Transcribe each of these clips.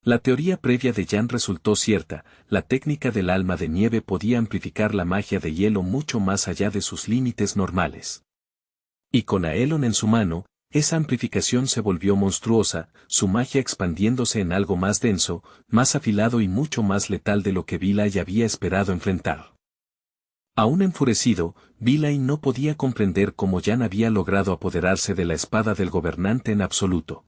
La teoría previa de Jan resultó cierta, la técnica del alma de nieve podía amplificar la magia de hielo mucho más allá de sus límites normales. Y con Aelon en su mano, esa amplificación se volvió monstruosa, su magia expandiéndose en algo más denso, más afilado y mucho más letal de lo que Vilay había esperado enfrentar. Aún enfurecido, Vilay no podía comprender cómo Jan había logrado apoderarse de la espada del gobernante en absoluto.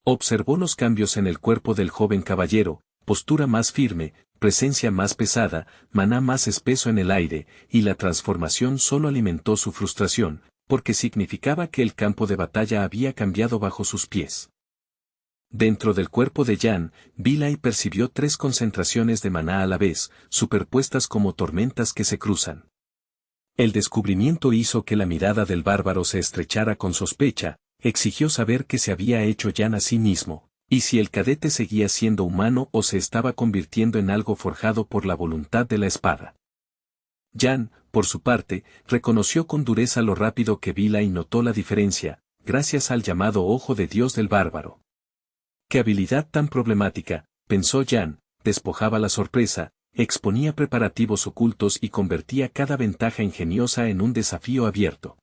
Observó los cambios en el cuerpo del joven caballero, postura más firme, presencia más pesada, maná más espeso en el aire, y la transformación solo alimentó su frustración, porque significaba que el campo de batalla había cambiado bajo sus pies. Dentro del cuerpo de Jan, Vilay percibió 3 concentraciones de maná a la vez, superpuestas como tormentas que se cruzan. El descubrimiento hizo que la mirada del bárbaro se estrechara con sospecha, exigió saber qué se había hecho Jan a sí mismo, y si el cadete seguía siendo humano o se estaba convirtiendo en algo forjado por la voluntad de la espada. Jan, por su parte, reconoció con dureza lo rápido que Vilay notó la diferencia, gracias al llamado ojo de Dios del bárbaro. Qué habilidad tan problemática, pensó Jan, despojaba la sorpresa, exponía preparativos ocultos y convertía cada ventaja ingeniosa en un desafío abierto.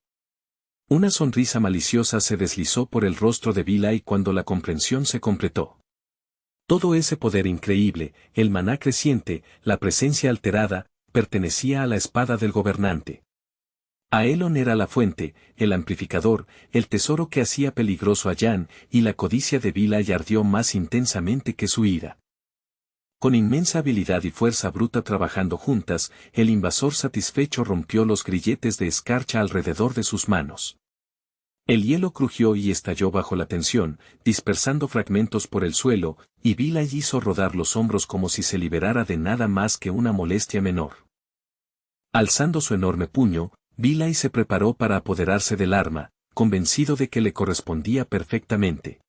Una sonrisa maliciosa se deslizó por el rostro de Vilay cuando la comprensión se completó. Todo ese poder increíble, el maná creciente, la presencia alterada, pertenecía a la espada del gobernante. Aelon era la fuente, el amplificador, el tesoro que hacía peligroso a Jan, y la codicia de Vilay ardió más intensamente que su ira. Con inmensa habilidad y fuerza bruta trabajando juntas, el invasor satisfecho rompió los grilletes de escarcha alrededor de sus manos. El hielo crujió y estalló bajo la tensión, dispersando fragmentos por el suelo, y Vilay hizo rodar los hombros como si se liberara de nada más que una molestia menor. Alzando su enorme puño, Vilay se preparó para apoderarse del arma, convencido de que le correspondía perfectamente.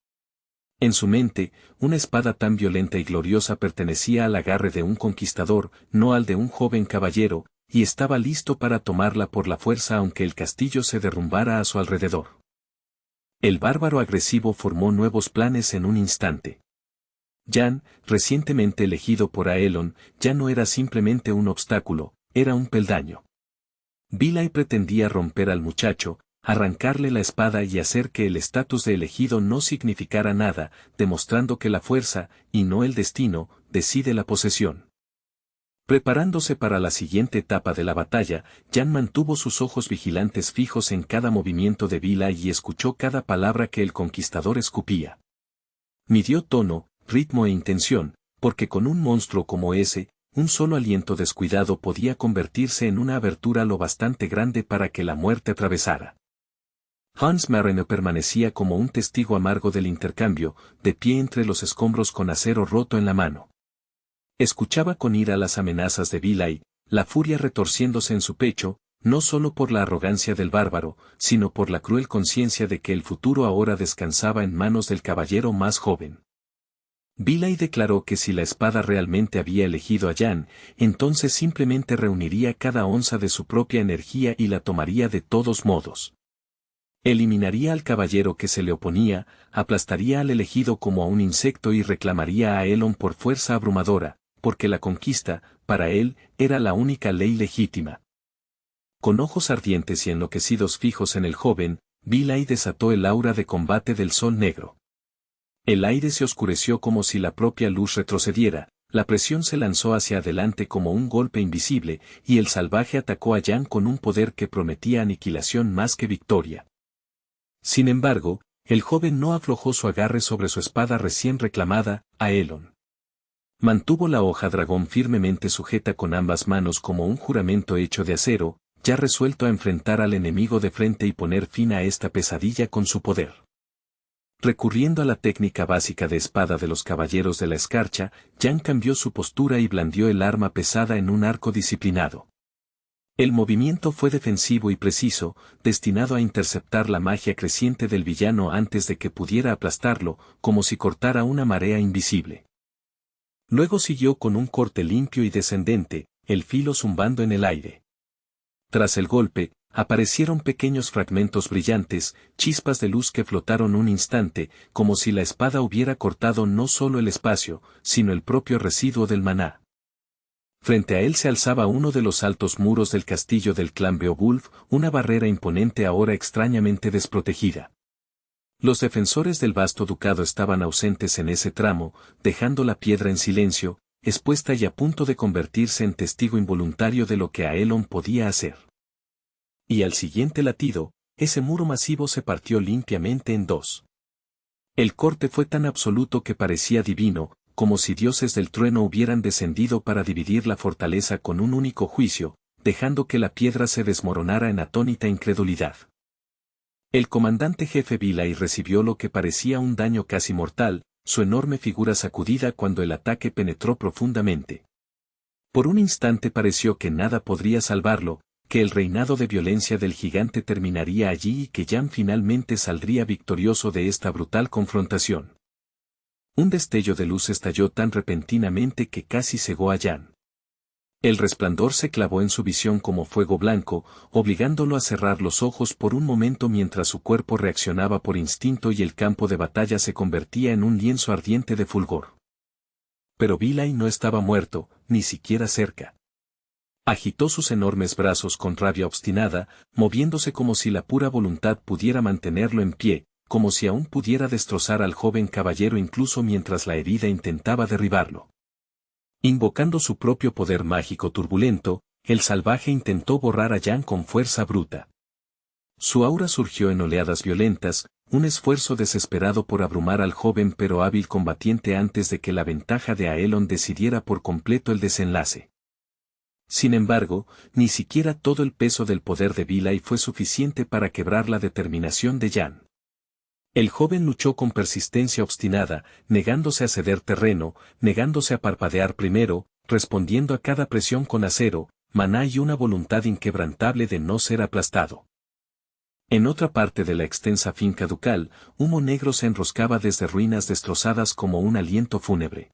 En su mente, una espada tan violenta y gloriosa pertenecía al agarre de un conquistador, no al de un joven caballero, y estaba listo para tomarla por la fuerza aunque el castillo se derrumbara a su alrededor. El bárbaro agresivo formó nuevos planes en un instante. Jan, recientemente elegido por Aelon, ya no era simplemente un obstáculo, era un peldaño. Vilay pretendía romper al muchacho, arrancarle la espada y hacer que el estatus de elegido no significara nada, demostrando que la fuerza, y no el destino, decide la posesión. Preparándose para la siguiente etapa de la batalla, Jan mantuvo sus ojos vigilantes fijos en cada movimiento de Vilay y escuchó cada palabra que el conquistador escupía. Midió tono, ritmo e intención, porque con un monstruo como ese, un solo aliento descuidado podía convertirse en una abertura lo bastante grande para que la muerte atravesara. Hans Marrene permanecía como un testigo amargo del intercambio, de pie entre los escombros con acero roto en la mano. Escuchaba con ira las amenazas de Vilay, la furia retorciéndose en su pecho, no solo por la arrogancia del bárbaro, sino por la cruel conciencia de que el futuro ahora descansaba en manos del caballero más joven. Vilay declaró que si la espada realmente había elegido a Jan, entonces simplemente reuniría cada onza de su propia energía y la tomaría de todos modos. Eliminaría al caballero que se le oponía, aplastaría al elegido como a un insecto y reclamaría a Aelon por fuerza abrumadora, porque la conquista, para él, era la única ley legítima. Con ojos ardientes y enloquecidos fijos en el joven, Vilay desató el aura de combate del sol negro. El aire se oscureció como si la propia luz retrocediera, la presión se lanzó hacia adelante como un golpe invisible, y el salvaje atacó a Jan con un poder que prometía aniquilación más que victoria. Sin embargo, el joven no aflojó su agarre sobre su espada recién reclamada, Aelon. Mantuvo la hoja dragón firmemente sujeta con ambas manos como un juramento hecho de acero, ya resuelto a enfrentar al enemigo de frente y poner fin a esta pesadilla con su poder. Recurriendo a la técnica básica de espada de los caballeros de la escarcha, Jan cambió su postura y blandió el arma pesada en un arco disciplinado. El movimiento fue defensivo y preciso, destinado a interceptar la magia creciente del villano antes de que pudiera aplastarlo, como si cortara una marea invisible. Luego siguió con un corte limpio y descendente, el filo zumbando en el aire. Tras el golpe, aparecieron pequeños fragmentos brillantes, chispas de luz que flotaron un instante, como si la espada hubiera cortado no solo el espacio, sino el propio residuo del maná. Frente a él se alzaba uno de los altos muros del castillo del clan Beowulf, una barrera imponente ahora extrañamente desprotegida. Los defensores del vasto ducado estaban ausentes en ese tramo, dejando la piedra en silencio, expuesta y a punto de convertirse en testigo involuntario de lo que Aelon podía hacer. Y al siguiente latido, ese muro masivo se partió limpiamente en dos. El corte fue tan absoluto que parecía divino, como si dioses del trueno hubieran descendido para dividir la fortaleza con un único juicio, dejando que la piedra se desmoronara en atónita incredulidad. El comandante jefe Villay recibió lo que parecía un daño casi mortal, su enorme figura sacudida cuando el ataque penetró profundamente. Por un instante pareció que nada podría salvarlo, que el reinado de violencia del gigante terminaría allí y que Jan finalmente saldría victorioso de esta brutal confrontación. Un destello de luz estalló tan repentinamente que casi cegó a Jan. El resplandor se clavó en su visión como fuego blanco, obligándolo a cerrar los ojos por un momento mientras su cuerpo reaccionaba por instinto y el campo de batalla se convertía en un lienzo ardiente de fulgor. Pero Villay no estaba muerto, ni siquiera cerca. Agitó sus enormes brazos con rabia obstinada, moviéndose como si la pura voluntad pudiera mantenerlo en pie, como si aún pudiera destrozar al joven caballero incluso mientras la herida intentaba derribarlo. Invocando su propio poder mágico turbulento, el salvaje intentó borrar a Jan con fuerza bruta. Su aura surgió en oleadas violentas, un esfuerzo desesperado por abrumar al joven pero hábil combatiente antes de que la ventaja de Aelon decidiera por completo el desenlace. Sin embargo, ni siquiera todo el peso del poder de Villay fue suficiente para quebrar la determinación de Jan. El joven luchó con persistencia obstinada, negándose a ceder terreno, negándose a parpadear primero, respondiendo a cada presión con acero, maná y una voluntad inquebrantable de no ser aplastado. En otra parte de la extensa finca ducal, humo negro se enroscaba desde ruinas destrozadas como un aliento fúnebre.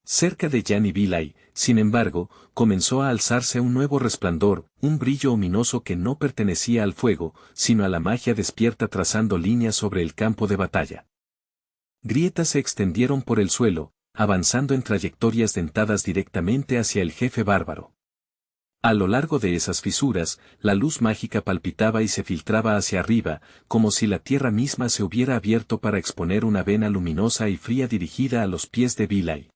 Cerca de Jan y Villay, sin embargo, comenzó a alzarse un nuevo resplandor, un brillo ominoso que no pertenecía al fuego, sino a la magia despierta trazando líneas sobre el campo de batalla. Grietas se extendieron por el suelo, avanzando en trayectorias dentadas directamente hacia el jefe bárbaro. A lo largo de esas fisuras, la luz mágica palpitaba y se filtraba hacia arriba, como si la tierra misma se hubiera abierto para exponer una vena luminosa y fría dirigida a los pies de Villay.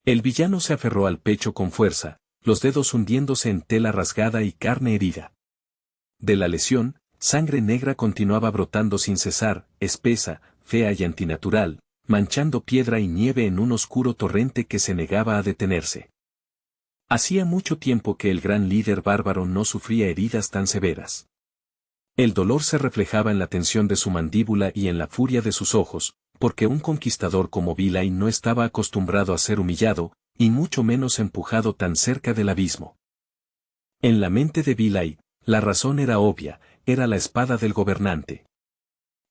El villano se aferró al pecho con fuerza, los dedos hundiéndose en tela rasgada y carne herida. De la lesión, sangre negra continuaba brotando sin cesar, espesa, fea y antinatural, manchando piedra y nieve en un oscuro torrente que se negaba a detenerse. Hacía mucho tiempo que el gran líder bárbaro no sufría heridas tan severas. El dolor se reflejaba en la tensión de su mandíbula y en la furia de sus ojos, porque un conquistador como Villay no estaba acostumbrado a ser humillado, y mucho menos empujado tan cerca del abismo. En la mente de Villay, la razón era obvia, era la espada del gobernante.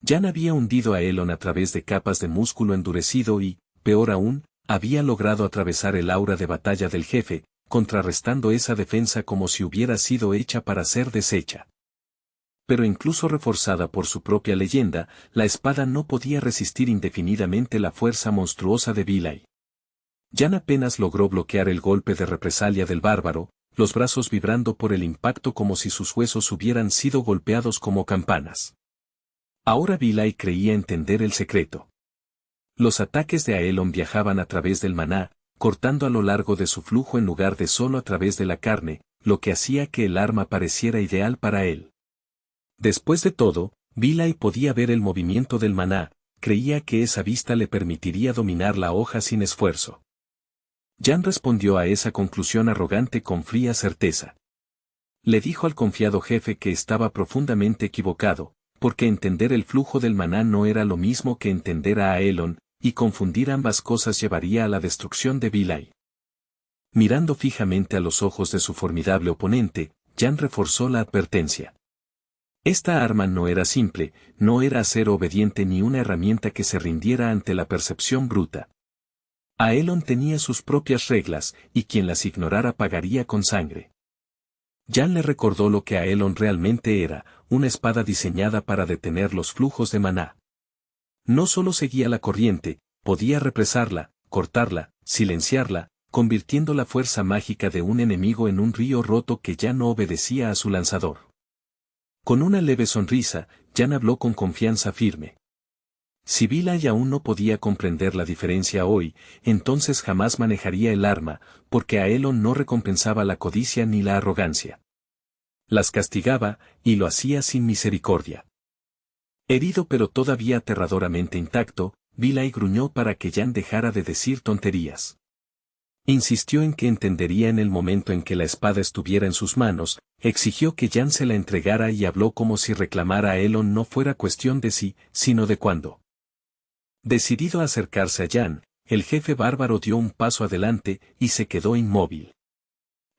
Jan había hundido a Aelon a través de capas de músculo endurecido y, peor aún, había logrado atravesar el aura de batalla del jefe, contrarrestando esa defensa como si hubiera sido hecha para ser deshecha. Pero incluso reforzada por su propia leyenda, la espada no podía resistir indefinidamente la fuerza monstruosa de Villay. Jan apenas logró bloquear el golpe de represalia del bárbaro, los brazos vibrando por el impacto como si sus huesos hubieran sido golpeados como campanas. Ahora Villay creía entender el secreto. Los ataques de Aelon viajaban a través del maná, cortando a lo largo de su flujo en lugar de solo a través de la carne, lo que hacía que el arma pareciera ideal para él. Después de todo, Villay podía ver el movimiento del maná, creía que esa vista le permitiría dominar la hoja sin esfuerzo. Jan respondió a esa conclusión arrogante con fría certeza. Le dijo al confiado jefe que estaba profundamente equivocado, porque entender el flujo del maná no era lo mismo que entender a Aelon, y confundir ambas cosas llevaría a la destrucción de Villay. Mirando fijamente a los ojos de su formidable oponente, Jan reforzó la advertencia. Esta arma no era simple, no era acero obediente ni una herramienta que se rindiera ante la percepción bruta. Aelon tenía sus propias reglas, y quien las ignorara pagaría con sangre. Jan le recordó lo que Aelon realmente era, una espada diseñada para detener los flujos de maná. No solo seguía la corriente, podía represarla, cortarla, silenciarla, convirtiendo la fuerza mágica de un enemigo en un río roto que ya no obedecía a su lanzador. Con una leve sonrisa, Jan habló con confianza firme. Si Vilay aún no podía comprender la diferencia hoy, entonces jamás manejaría el arma, porque Aelon no recompensaba la codicia ni la arrogancia. Las castigaba, y lo hacía sin misericordia. Herido pero todavía aterradoramente intacto, Vilay gruñó para que Jan dejara de decir tonterías. Insistió en que entendería en el momento en que la espada estuviera en sus manos, exigió que Jan se la entregara y habló como si reclamar a Aelon no fuera cuestión de si, sino de cuándo. Decidido a acercarse a Jan, el jefe bárbaro dio un paso adelante y se quedó inmóvil.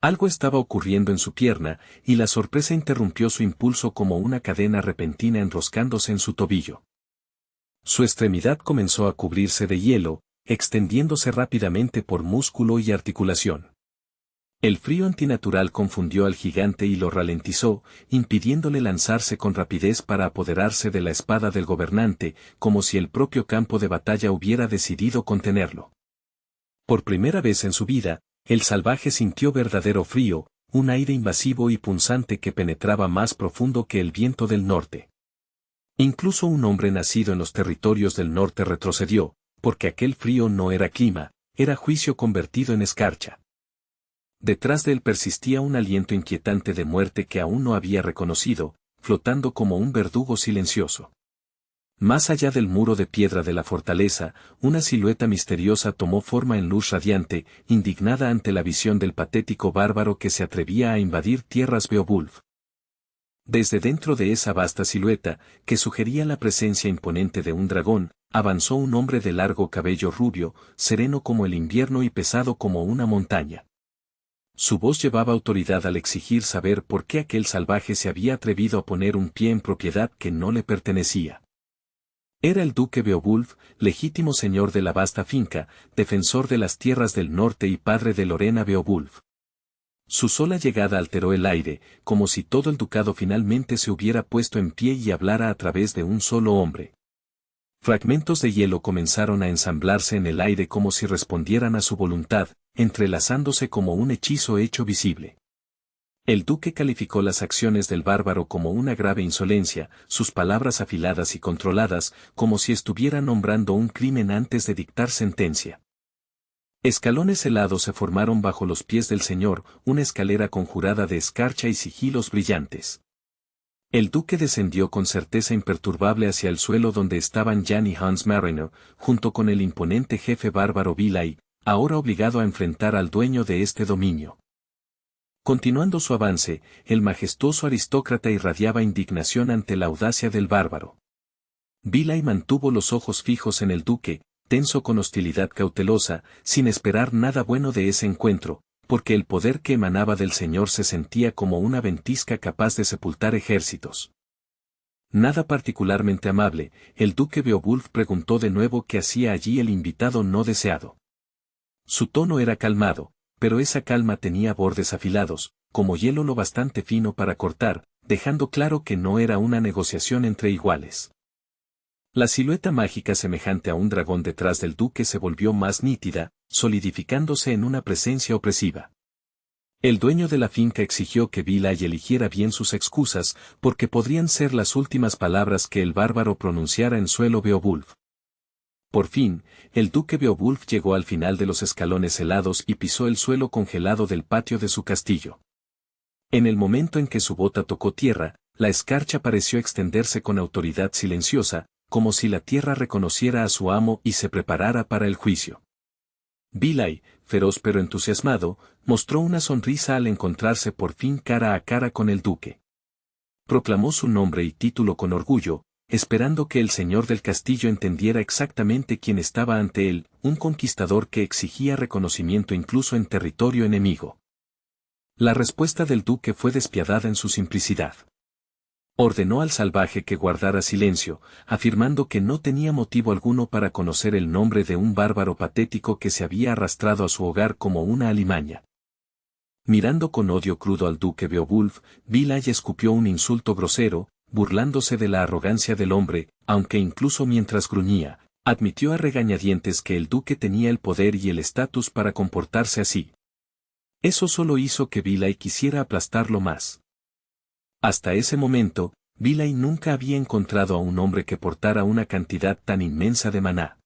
Algo estaba ocurriendo en su pierna, y la sorpresa interrumpió su impulso como una cadena repentina enroscándose en su tobillo. Su extremidad comenzó a cubrirse de hielo, extendiéndose rápidamente por músculo y articulación. El frío antinatural confundió al gigante y lo ralentizó, impidiéndole lanzarse con rapidez para apoderarse de la espada del gobernante, como si el propio campo de batalla hubiera decidido contenerlo. Por primera vez en su vida, el salvaje sintió verdadero frío, un aire invasivo y punzante que penetraba más profundo que el viento del norte. Incluso un hombre nacido en los territorios del norte retrocedió, porque aquel frío no era clima, era juicio convertido en escarcha. Detrás de él persistía un aliento inquietante de muerte que aún no había reconocido, flotando como un verdugo silencioso. Más allá del muro de piedra de la fortaleza, una silueta misteriosa tomó forma en luz radiante, indignada ante la visión del patético bárbaro que se atrevía a invadir tierras Beowulf. Desde dentro de esa vasta silueta, que sugería la presencia imponente de un dragón, avanzó un hombre de largo cabello rubio, sereno como el invierno y pesado como una montaña. Su voz llevaba autoridad al exigir saber por qué aquel salvaje se había atrevido a poner un pie en propiedad que no le pertenecía. Era el duque Beowulf, legítimo señor de la vasta finca, defensor de las tierras del norte y padre de Lorena Beowulf. Su sola llegada alteró el aire, como si todo el ducado finalmente se hubiera puesto en pie y hablara a través de un solo hombre. Fragmentos de hielo comenzaron a ensamblarse en el aire como si respondieran a su voluntad, entrelazándose como un hechizo hecho visible. El duque calificó las acciones del bárbaro como una grave insolencia, sus palabras afiladas y controladas, como si estuviera nombrando un crimen antes de dictar sentencia. Escalones helados se formaron bajo los pies del señor, una escalera conjurada de escarcha y sigilos brillantes. El duque descendió con certeza imperturbable hacia el suelo donde estaban Jan y Hans Mariner, junto con el imponente jefe bárbaro Vilay, ahora obligado a enfrentar al dueño de este dominio. Continuando su avance, el majestuoso aristócrata irradiaba indignación ante la audacia del bárbaro. Vilay mantuvo los ojos fijos en el duque, tenso con hostilidad cautelosa, sin esperar nada bueno de ese encuentro, porque el poder que emanaba del señor se sentía como una ventisca capaz de sepultar ejércitos. Nada particularmente amable, el duque Beowulf preguntó de nuevo qué hacía allí el invitado no deseado. Su tono era calmado, pero esa calma tenía bordes afilados, como hielo lo bastante fino para cortar, dejando claro que no era una negociación entre iguales. La silueta mágica semejante a un dragón detrás del duque se volvió más nítida, solidificándose en una presencia opresiva. El dueño de la finca exigió que Vilay eligiera bien sus excusas, porque podrían ser las últimas palabras que el bárbaro pronunciara en suelo Beowulf. Por fin, el duque Beowulf llegó al final de los escalones helados y pisó el suelo congelado del patio de su castillo. En el momento en que su bota tocó tierra, la escarcha pareció extenderse con autoridad silenciosa, como si la tierra reconociera a su amo y se preparara para el juicio. Vilay, feroz pero entusiasmado, mostró una sonrisa al encontrarse por fin cara a cara con el duque. Proclamó su nombre y título con orgullo, esperando que el señor del castillo entendiera exactamente quién estaba ante él, un conquistador que exigía reconocimiento incluso en territorio enemigo. La respuesta del duque fue despiadada en su simplicidad. Ordenó al salvaje que guardara silencio, afirmando que no tenía motivo alguno para conocer el nombre de un bárbaro patético que se había arrastrado a su hogar como una alimaña. Mirando con odio crudo al duque Beowulf, Villay escupió un insulto grosero, burlándose de la arrogancia del hombre, aunque incluso mientras gruñía, admitió a regañadientes que el duque tenía el poder y el estatus para comportarse así. Eso solo hizo que Villay quisiera aplastarlo más. Hasta ese momento, Villay nunca había encontrado a un hombre que portara una cantidad tan inmensa de maná.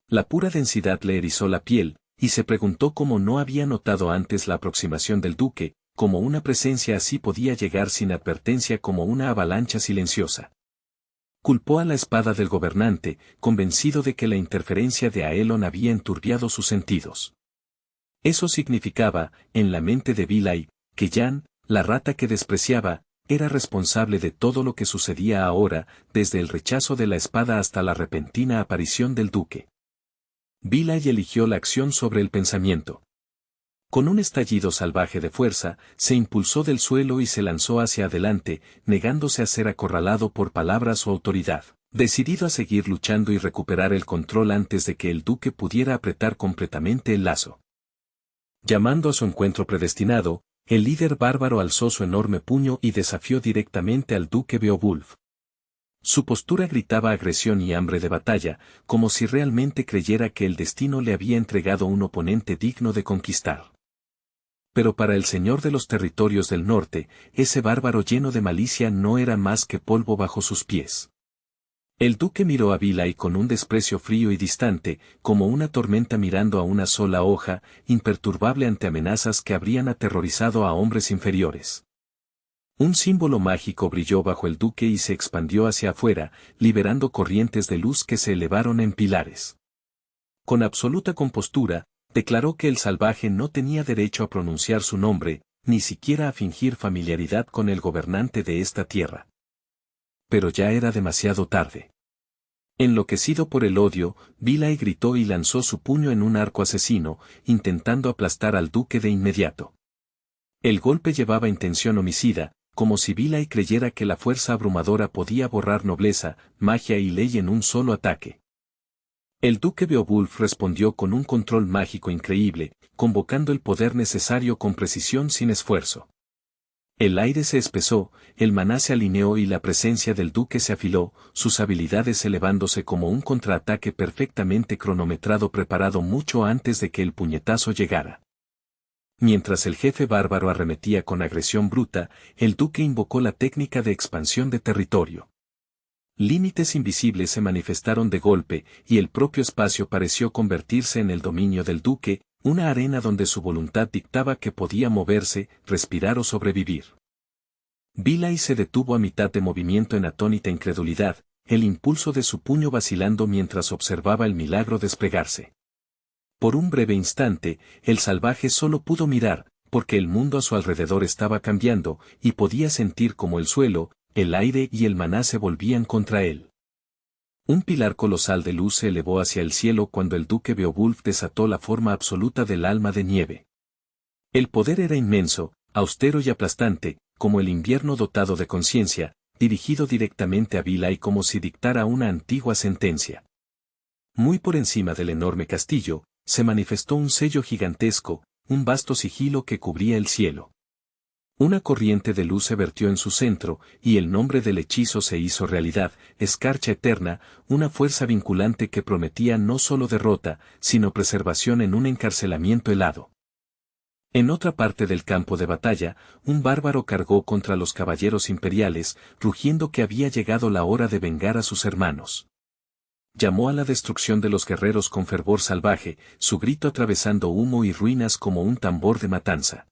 La pura densidad le erizó la piel, y se preguntó cómo no había notado antes la aproximación del duque, cómo una presencia así podía llegar sin advertencia como una avalancha silenciosa. Culpó a la espada del gobernante, convencido de que la interferencia de Aelon había enturbiado sus sentidos. Eso significaba, en la mente de Villay, que Jan, la rata que despreciaba, era responsable de todo lo que sucedía ahora, desde el rechazo de la espada hasta la repentina aparición del duque. Villay eligió la acción sobre el pensamiento. Con un estallido salvaje de fuerza, se impulsó del suelo y se lanzó hacia adelante, negándose a ser acorralado por palabras o autoridad, decidido a seguir luchando y recuperar el control antes de que el duque pudiera apretar completamente el lazo. Llamando a su encuentro predestinado, el líder bárbaro alzó su enorme puño y desafió directamente al duque Beowulf. Su postura gritaba agresión y hambre de batalla, como si realmente creyera que el destino le había entregado un oponente digno de conquistar. Pero para el señor de los territorios del norte, ese bárbaro lleno de malicia no era más que polvo bajo sus pies. El duque miró a Villay con un desprecio frío y distante, como una tormenta mirando a una sola hoja, imperturbable ante amenazas que habrían aterrorizado a hombres inferiores. Un símbolo mágico brilló bajo el duque y se expandió hacia afuera, liberando corrientes de luz que se elevaron en pilares. Con absoluta compostura, declaró que el salvaje no tenía derecho a pronunciar su nombre, ni siquiera a fingir familiaridad con el gobernante de esta tierra. Pero ya era demasiado tarde. Enloquecido por el odio, Villay gritó y lanzó su puño en un arco asesino, intentando aplastar al duque de inmediato. El golpe llevaba intención homicida, como si Villay creyera que la fuerza abrumadora podía borrar nobleza, magia y ley en un solo ataque. El duque Beowulf respondió con un control mágico increíble, convocando el poder necesario con precisión sin esfuerzo. El aire se espesó, el maná se alineó y la presencia del duque se afiló, sus habilidades elevándose como un contraataque perfectamente cronometrado preparado mucho antes de que el puñetazo llegara. Mientras el jefe bárbaro arremetía con agresión bruta, el duque invocó la técnica de expansión de territorio. Límites invisibles se manifestaron de golpe, y el propio espacio pareció convertirse en el dominio del duque, una arena donde su voluntad dictaba que podía moverse, respirar o sobrevivir. Villay se detuvo a mitad de movimiento en atónita incredulidad, el impulso de su puño vacilando mientras observaba el milagro desplegarse. Por un breve instante, el salvaje solo pudo mirar, porque el mundo a su alrededor estaba cambiando, y podía sentir como el suelo, el aire y el maná se volvían contra él. Un pilar colosal de luz se elevó hacia el cielo cuando el duque Beowulf desató la forma absoluta del alma de nieve. El poder era inmenso, austero y aplastante, como el invierno dotado de conciencia, dirigido directamente a Villay como si dictara una antigua sentencia. Muy por encima del enorme castillo, se manifestó un sello gigantesco, un vasto sigilo que cubría el cielo. Una corriente de luz se vertió en su centro, y el nombre del hechizo se hizo realidad, escarcha eterna, una fuerza vinculante que prometía no solo derrota, sino preservación en un encarcelamiento helado. En otra parte del campo de batalla, un bárbaro cargó contra los caballeros imperiales, rugiendo que había llegado la hora de vengar a sus hermanos. Llamó a la destrucción de los guerreros con fervor salvaje, su grito atravesando humo y ruinas como un tambor de matanza.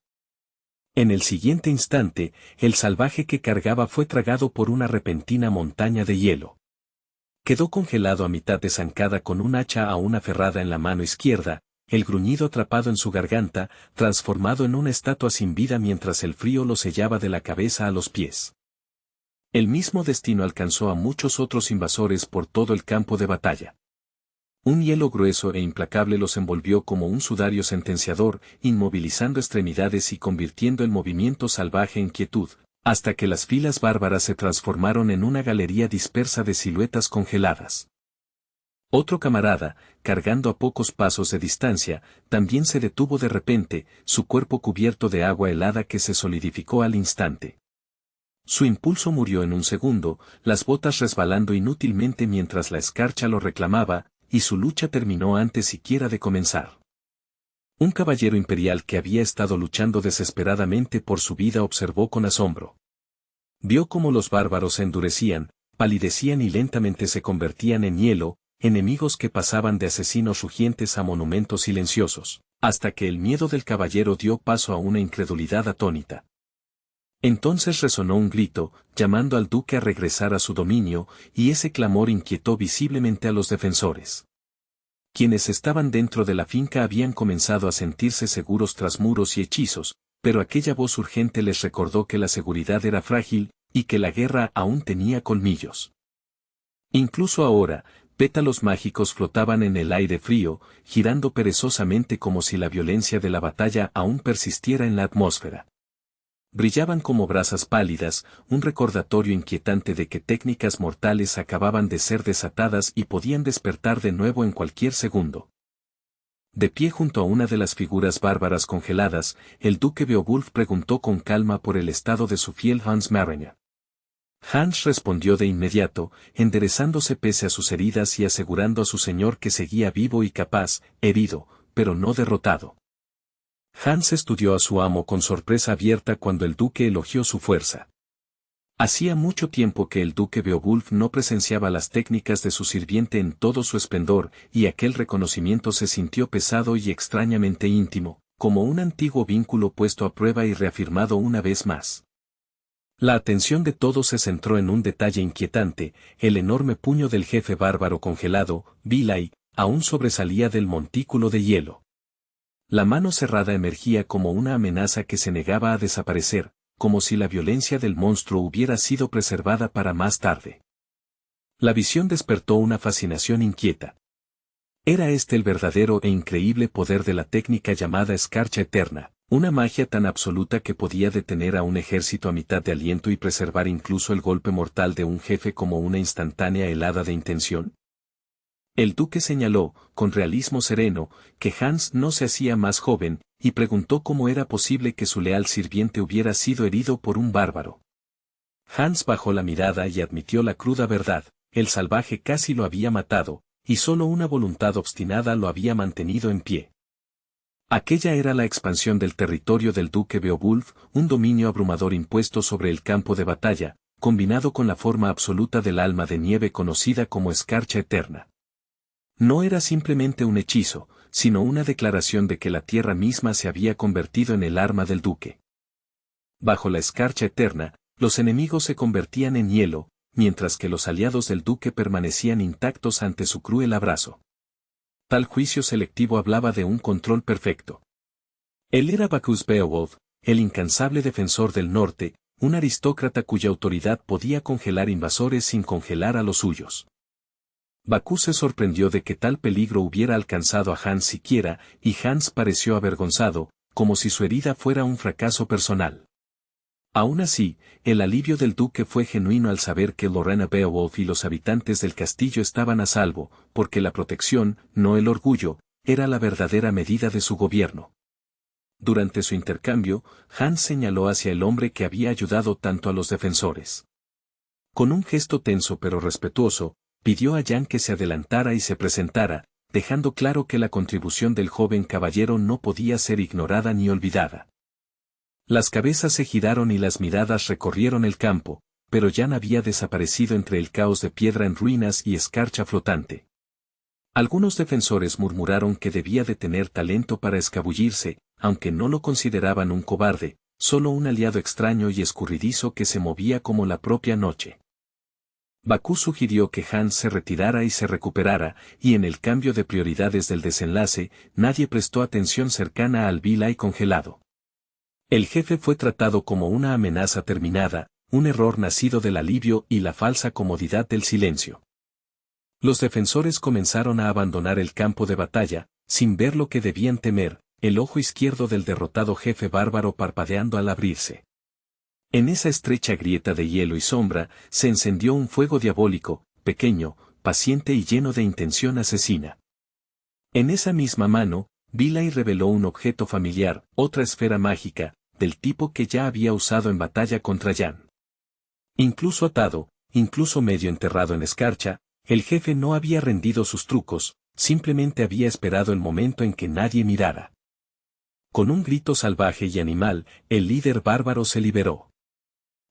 En el siguiente instante, el salvaje que cargaba fue tragado por una repentina montaña de hielo. Quedó congelado a mitad de zancada con un hacha aún aferrada en la mano izquierda, el gruñido atrapado en su garganta, transformado en una estatua sin vida mientras el frío lo sellaba de la cabeza a los pies. El mismo destino alcanzó a muchos otros invasores por todo el campo de batalla. Un hielo grueso e implacable los envolvió como un sudario sentenciador, inmovilizando extremidades y convirtiendo el movimiento salvaje en quietud, hasta que las filas bárbaras se transformaron en una galería dispersa de siluetas congeladas. Otro camarada, cargando a pocos pasos de distancia, también se detuvo de repente, su cuerpo cubierto de agua helada que se solidificó al instante. Su impulso murió en un segundo, las botas resbalando inútilmente mientras la escarcha lo reclamaba, y su lucha terminó antes siquiera de comenzar. Un caballero imperial que había estado luchando desesperadamente por su vida observó con asombro. Vio cómo los bárbaros se endurecían, palidecían y lentamente se convertían en hielo, enemigos que pasaban de asesinos rugientes a monumentos silenciosos, hasta que el miedo del caballero dio paso a una incredulidad atónita. Entonces resonó un grito, llamando al duque a regresar a su dominio, y ese clamor inquietó visiblemente a los defensores. Quienes estaban dentro de la finca habían comenzado a sentirse seguros tras muros y hechizos, pero aquella voz urgente les recordó que la seguridad era frágil, y que la guerra aún tenía colmillos. Incluso ahora, pétalos mágicos flotaban en el aire frío, girando perezosamente como si la violencia de la batalla aún persistiera en la atmósfera. Brillaban como brasas pálidas, un recordatorio inquietante de que técnicas mortales acababan de ser desatadas y podían despertar de nuevo en cualquier segundo. De pie junto a una de las figuras bárbaras congeladas, el duque Beowulf preguntó con calma por el estado de su fiel Hans Mariña. Hans respondió de inmediato, enderezándose pese a sus heridas y asegurando a su señor que seguía vivo y capaz, herido, pero no derrotado. Hans estudió a su amo con sorpresa abierta cuando el duque elogió su fuerza. Hacía mucho tiempo que el duque Beowulf no presenciaba las técnicas de su sirviente en todo su esplendor, y aquel reconocimiento se sintió pesado y extrañamente íntimo, como un antiguo vínculo puesto a prueba y reafirmado una vez más. La atención de todos se centró en un detalle inquietante, el enorme puño del jefe bárbaro congelado, Vili, aún sobresalía del montículo de hielo. La mano cerrada emergía como una amenaza que se negaba a desaparecer, como si la violencia del monstruo hubiera sido preservada para más tarde. La visión despertó una fascinación inquieta. Era este el verdadero e increíble poder de la técnica llamada escarcha eterna, una magia tan absoluta que podía detener a un ejército a mitad de aliento y preservar incluso el golpe mortal de un jefe como una instantánea helada de intención. El duque señaló, con realismo sereno, que Hans no se hacía más joven, y preguntó cómo era posible que su leal sirviente hubiera sido herido por un bárbaro. Hans bajó la mirada y admitió la cruda verdad, el salvaje casi lo había matado, y solo una voluntad obstinada lo había mantenido en pie. Aquella era la expansión del territorio del duque Beowulf, un dominio abrumador impuesto sobre el campo de batalla, combinado con la forma absoluta del alma de nieve conocida como escarcha eterna. No era simplemente un hechizo, sino una declaración de que la tierra misma se había convertido en el arma del duque. Bajo la escarcha eterna, los enemigos se convertían en hielo, mientras que los aliados del duque permanecían intactos ante su cruel abrazo. Tal juicio selectivo hablaba de un control perfecto. Él era Bacchus Beowulf, el incansable defensor del norte, un aristócrata cuya autoridad podía congelar invasores sin congelar a los suyos. Bacchus se sorprendió de que tal peligro hubiera alcanzado a Hans siquiera, y Hans pareció avergonzado, como si su herida fuera un fracaso personal. Aún así, el alivio del duque fue genuino al saber que Lorena Beowulf y los habitantes del castillo estaban a salvo, porque la protección, no el orgullo, era la verdadera medida de su gobierno. Durante su intercambio, Hans señaló hacia el hombre que había ayudado tanto a los defensores. Con un gesto tenso pero respetuoso, pidió a Jan que se adelantara y se presentara, dejando claro que la contribución del joven caballero no podía ser ignorada ni olvidada. Las cabezas se giraron y las miradas recorrieron el campo, pero Jan había desaparecido entre el caos de piedra en ruinas y escarcha flotante. Algunos defensores murmuraron que debía de tener talento para escabullirse, aunque no lo consideraban un cobarde, solo un aliado extraño y escurridizo que se movía como la propia noche. Bacchus sugirió que Hans se retirara y se recuperara, y en el cambio de prioridades del desenlace, nadie prestó atención cercana al Vili congelado. El jefe fue tratado como una amenaza terminada, un error nacido del alivio y la falsa comodidad del silencio. Los defensores comenzaron a abandonar el campo de batalla, sin ver lo que debían temer, el ojo izquierdo del derrotado jefe bárbaro parpadeando al abrirse. En esa estrecha grieta de hielo y sombra, se encendió un fuego diabólico, pequeño, paciente y lleno de intención asesina. En esa misma mano, Villay reveló un objeto familiar, otra esfera mágica, del tipo que ya había usado en batalla contra Jan. Incluso atado, incluso medio enterrado en escarcha, el jefe no había rendido sus trucos, simplemente había esperado el momento en que nadie mirara. Con un grito salvaje y animal, el líder bárbaro se liberó.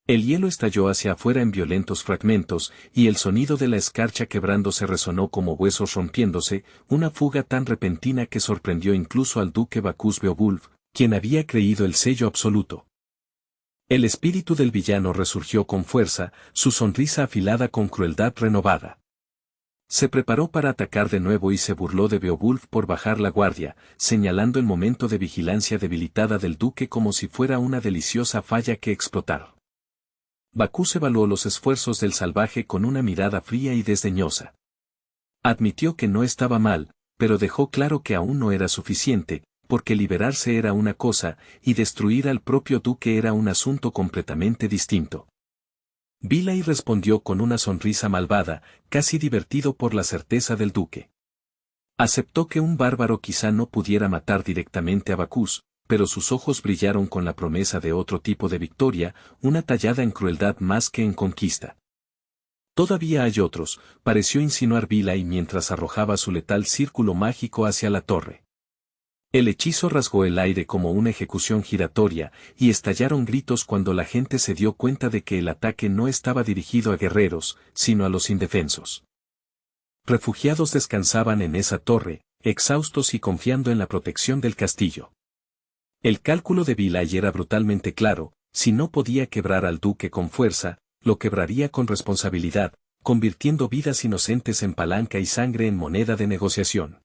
El hielo estalló hacia afuera en violentos fragmentos, y el sonido de la escarcha quebrándose resonó como huesos rompiéndose, una fuga tan repentina que sorprendió incluso al duque Bacchus Beowulf, quien había creído el sello absoluto. El espíritu del villano resurgió con fuerza, su sonrisa afilada con crueldad renovada. Se preparó para atacar de nuevo y se burló de Beowulf por bajar la guardia, señalando el momento de vigilancia debilitada del duque como si fuera una deliciosa falla que explotar. Bacchus evaluó los esfuerzos del salvaje con una mirada fría y desdeñosa. Admitió que no estaba mal, pero dejó claro que aún no era suficiente, porque liberarse era una cosa, y destruir al propio duque era un asunto completamente distinto. Villay respondió con una sonrisa malvada, casi divertido por la certeza del duque. Aceptó que un bárbaro quizá no pudiera matar directamente a Bacchus, pero sus ojos brillaron con la promesa de otro tipo de victoria, una tallada en crueldad más que en conquista. Todavía hay otros, pareció insinuar Villay mientras arrojaba su letal círculo mágico hacia la torre. El hechizo rasgó el aire como una ejecución giratoria, y estallaron gritos cuando la gente se dio cuenta de que el ataque no estaba dirigido a guerreros, sino a los indefensos. Refugiados descansaban en esa torre, exhaustos y confiando en la protección del castillo. El cálculo de Villay era brutalmente claro: si no podía quebrar al duque con fuerza, lo quebraría con responsabilidad, convirtiendo vidas inocentes en palanca y sangre en moneda de negociación.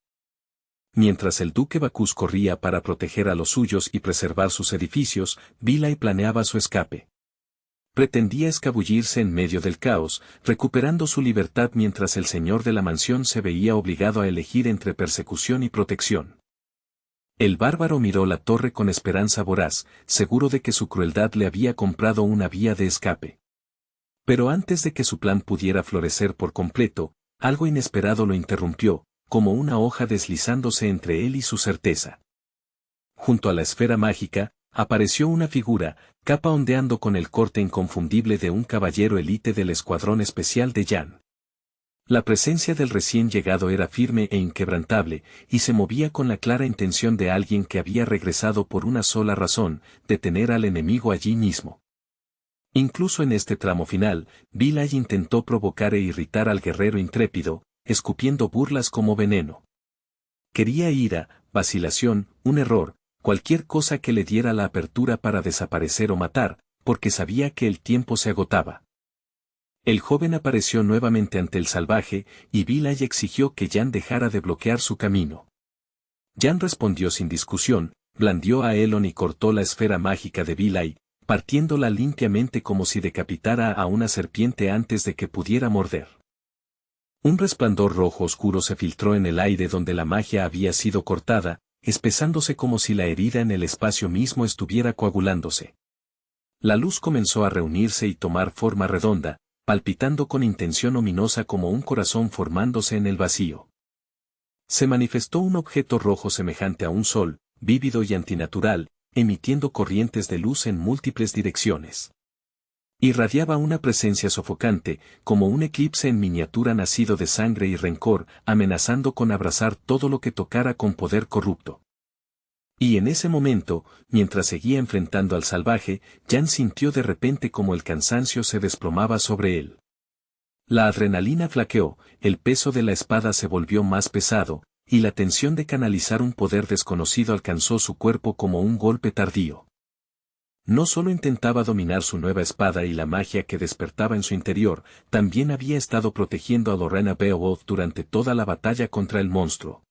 Mientras el duque Bacchus corría para proteger a los suyos y preservar sus edificios, Villay planeaba su escape. Pretendía escabullirse en medio del caos, recuperando su libertad mientras el señor de la mansión se veía obligado a elegir entre persecución y protección. El bárbaro miró la torre con esperanza voraz, seguro de que su crueldad le había comprado una vía de escape. Pero antes de que su plan pudiera florecer por completo, algo inesperado lo interrumpió, como una hoja deslizándose entre él y su certeza. Junto a la esfera mágica, apareció una figura, capa ondeando con el corte inconfundible de un caballero élite del escuadrón especial de Jan. La presencia del recién llegado era firme e inquebrantable, y se movía con la clara intención de alguien que había regresado por una sola razón: detener al enemigo allí mismo. Incluso en este tramo final, Villay intentó provocar e irritar al guerrero intrépido, escupiendo burlas como veneno. Quería ira, vacilación, un error, cualquier cosa que le diera la apertura para desaparecer o matar, porque sabía que el tiempo se agotaba. El joven apareció nuevamente ante el salvaje, y Villay exigió que Jan dejara de bloquear su camino. Jan respondió sin discusión, blandió a Elrond y cortó la esfera mágica de Villay, partiéndola limpiamente como si decapitara a una serpiente antes de que pudiera morder. Un resplandor rojo oscuro se filtró en el aire donde la magia había sido cortada, espesándose como si la herida en el espacio mismo estuviera coagulándose. La luz comenzó a reunirse y tomar forma redonda, palpitando con intención ominosa como un corazón formándose en el vacío. Se manifestó un objeto rojo semejante a un sol, vívido y antinatural, emitiendo corrientes de luz en múltiples direcciones. Irradiaba una presencia sofocante, como un eclipse en miniatura nacido de sangre y rencor, amenazando con abrasar todo lo que tocara con poder corrupto. Y en ese momento, mientras seguía enfrentando al salvaje, Jan sintió de repente como el cansancio se desplomaba sobre él. La adrenalina flaqueó, el peso de la espada se volvió más pesado, y la tensión de canalizar un poder desconocido alcanzó su cuerpo como un golpe tardío. No solo intentaba dominar su nueva espada y la magia que despertaba en su interior, también había estado protegiendo a Lorena Beowulf durante toda la batalla contra el monstruo.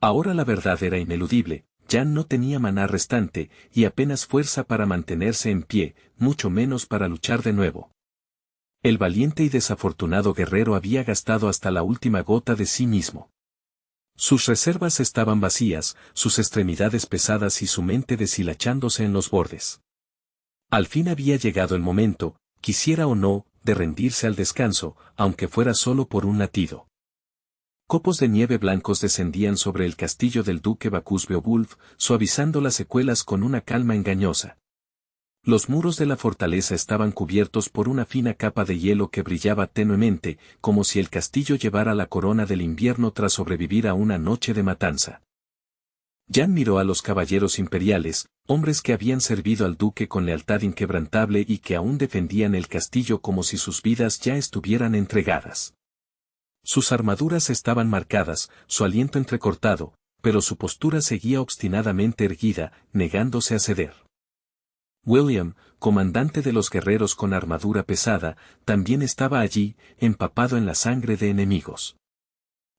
Ahora la verdad era ineludible: Jan no tenía maná restante, y apenas fuerza para mantenerse en pie, mucho menos para luchar de nuevo. El valiente y desafortunado guerrero había gastado hasta la última gota de sí mismo. Sus reservas estaban vacías, sus extremidades pesadas y su mente deshilachándose en los bordes. Al fin había llegado el momento, quisiera o no, de rendirse al descanso, aunque fuera solo por un latido. Copos de nieve blancos descendían sobre el castillo del duque Bacchus Beowulf, suavizando las secuelas con una calma engañosa. Los muros de la fortaleza estaban cubiertos por una fina capa de hielo que brillaba tenuemente, como si el castillo llevara la corona del invierno tras sobrevivir a una noche de matanza. Jan miró a los caballeros imperiales, hombres que habían servido al duque con lealtad inquebrantable y que aún defendían el castillo como si sus vidas ya estuvieran entregadas. Sus armaduras estaban marcadas, su aliento entrecortado, pero su postura seguía obstinadamente erguida, negándose a ceder. William, comandante de los guerreros con armadura pesada, también estaba allí, empapado en la sangre de enemigos.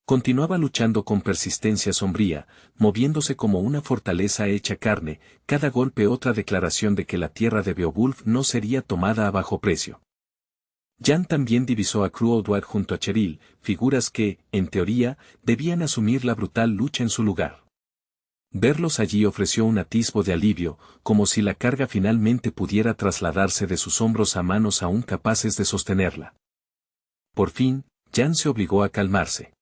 Continuaba luchando con persistencia sombría, moviéndose como una fortaleza hecha carne, cada golpe otra declaración de que la tierra de Beowulf no sería tomada a bajo precio. Jan también divisó a Cruoldwad junto a Cheryl, figuras que, en teoría, debían asumir la brutal lucha en su lugar. Verlos allí ofreció un atisbo de alivio, como si la carga finalmente pudiera trasladarse de sus hombros a manos aún capaces de sostenerla. Por fin, Jan se obligó a calmarse.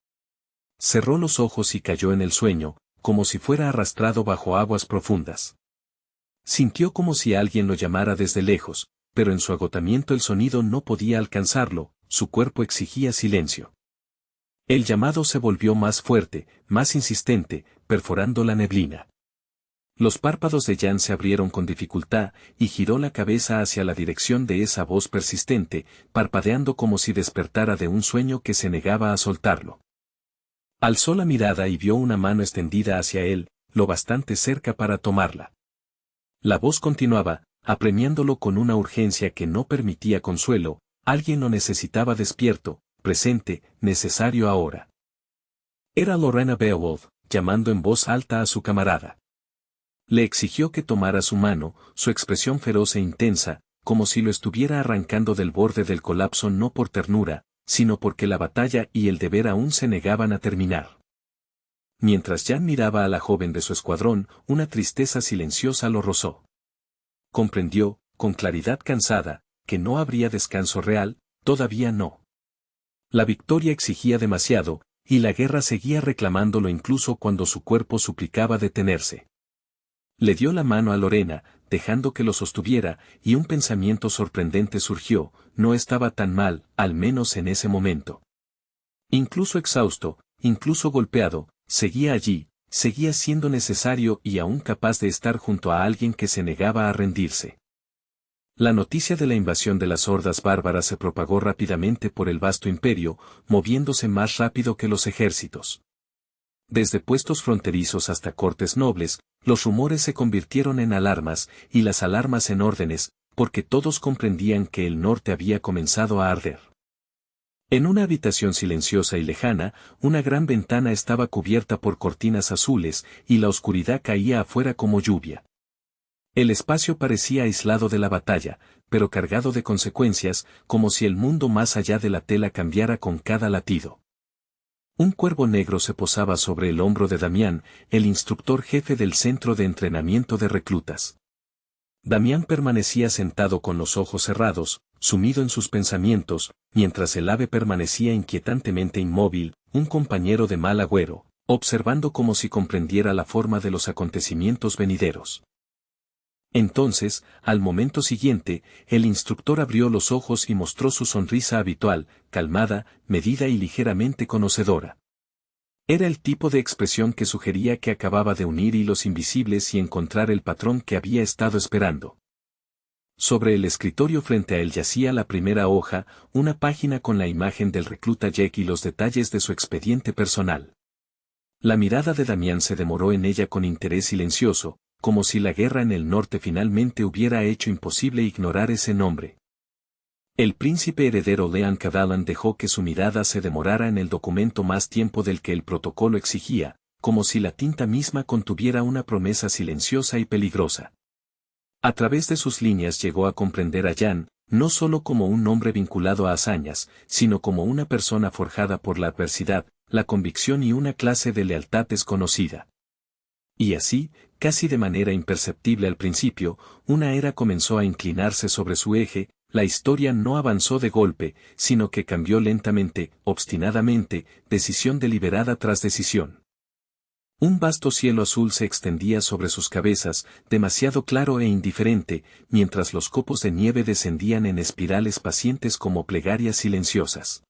Cerró los ojos y cayó en el sueño, como si fuera arrastrado bajo aguas profundas. Sintió como si alguien lo llamara desde lejos, pero en su agotamiento el sonido no podía alcanzarlo, su cuerpo exigía silencio. El llamado se volvió más fuerte, más insistente, perforando la neblina. Los párpados de Jan se abrieron con dificultad y giró la cabeza hacia la dirección de esa voz persistente, parpadeando como si despertara de un sueño que se negaba a soltarlo. Alzó la mirada y vio una mano extendida hacia él, lo bastante cerca para tomarla. La voz continuaba, apremiándolo con una urgencia que no permitía consuelo, alguien lo necesitaba despierto, presente, necesario ahora. Era Lorena Beowulf, llamando en voz alta a su camarada. Le exigió que tomara su mano, su expresión feroz e intensa, como si lo estuviera arrancando del borde del colapso no por ternura, sino porque la batalla y el deber aún se negaban a terminar. Mientras Jan miraba a la joven de su escuadrón, una tristeza silenciosa lo rozó. Comprendió, con claridad cansada, que no habría descanso real, todavía no. La victoria exigía demasiado, y la guerra seguía reclamándolo incluso cuando su cuerpo suplicaba detenerse. Le dio la mano a Lorena, dejando que lo sostuviera, y un pensamiento sorprendente surgió, no estaba tan mal, al menos en ese momento. Incluso exhausto, incluso golpeado, seguía allí, seguía siendo necesario y aún capaz de estar junto a alguien que se negaba a rendirse. La noticia de la invasión de las hordas bárbaras se propagó rápidamente por el vasto imperio, moviéndose más rápido que los ejércitos. Desde puestos fronterizos hasta cortes nobles, los rumores se convirtieron en alarmas, y las alarmas en órdenes, porque todos comprendían que el norte había comenzado a arder. En una habitación silenciosa y lejana, una gran ventana estaba cubierta por cortinas azules, y la oscuridad caía afuera como lluvia. El espacio parecía aislado de la batalla, pero cargado de consecuencias, como si el mundo más allá de la tela cambiara con cada latido. Un cuervo negro se posaba sobre el hombro de Damián, el instructor jefe del centro de entrenamiento de reclutas. Damián permanecía sentado con los ojos cerrados, sumido en sus pensamientos, mientras el ave permanecía inquietantemente inmóvil, un compañero de mal agüero, observando como si comprendiera la forma de los acontecimientos venideros. Entonces, al momento siguiente, el instructor abrió los ojos y mostró su sonrisa habitual, calmada, medida y ligeramente conocedora. Era el tipo de expresión que sugería que acababa de unir hilos invisibles y encontrar el patrón que había estado esperando. Sobre el escritorio frente a él yacía la primera hoja, una página con la imagen del recluta Jack y los detalles de su expediente personal. La mirada de Damián se demoró en ella con interés silencioso, como si la guerra en el norte finalmente hubiera hecho imposible ignorar ese nombre. El príncipe heredero Leon Cavalan dejó que su mirada se demorara en el documento más tiempo del que el protocolo exigía, como si la tinta misma contuviera una promesa silenciosa y peligrosa. A través de sus líneas llegó a comprender a Jan, no solo como un hombre vinculado a hazañas, sino como una persona forjada por la adversidad, la convicción y una clase de lealtad desconocida. Y así, casi de manera imperceptible al principio, una era comenzó a inclinarse sobre su eje, la historia no avanzó de golpe, sino que cambió lentamente, obstinadamente, decisión deliberada tras decisión. Un vasto cielo azul se extendía sobre sus cabezas, demasiado claro e indiferente, mientras los copos de nieve descendían en espirales pacientes como plegarias silenciosas.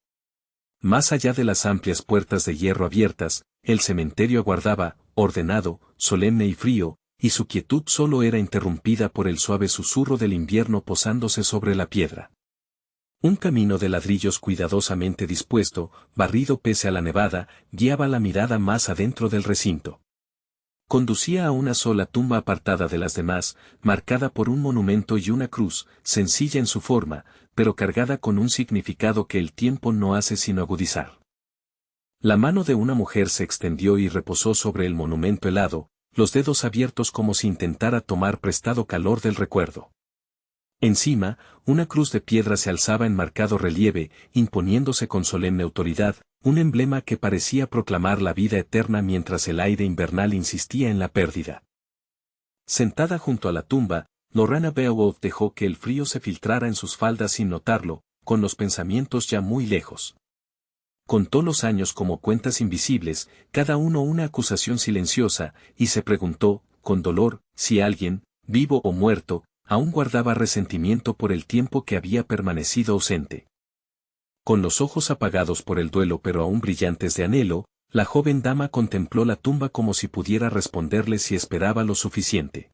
Más allá de las amplias puertas de hierro abiertas, el cementerio aguardaba, ordenado, solemne y frío, y su quietud solo era interrumpida por el suave susurro del invierno posándose sobre la piedra. Un camino de ladrillos cuidadosamente dispuesto, barrido pese a la nevada, guiaba la mirada más adentro del recinto. Conducía a una sola tumba apartada de las demás, marcada por un monumento y una cruz, sencilla en su forma, pero cargada con un significado que el tiempo no hace sino agudizar. La mano de una mujer se extendió y reposó sobre el monumento helado, los dedos abiertos como si intentara tomar prestado calor del recuerdo. Encima, una cruz de piedra se alzaba en marcado relieve, imponiéndose con solemne autoridad, un emblema que parecía proclamar la vida eterna mientras el aire invernal insistía en la pérdida. Sentada junto a la tumba, Lorena Beowulf dejó que el frío se filtrara en sus faldas sin notarlo, con los pensamientos ya muy lejos. Contó los años como cuentas invisibles, cada uno una acusación silenciosa, y se preguntó, con dolor, si alguien, vivo o muerto, aún guardaba resentimiento por el tiempo que había permanecido ausente. Con los ojos apagados por el duelo pero aún brillantes de anhelo, la joven dama contempló la tumba como si pudiera responderle si esperaba lo suficiente.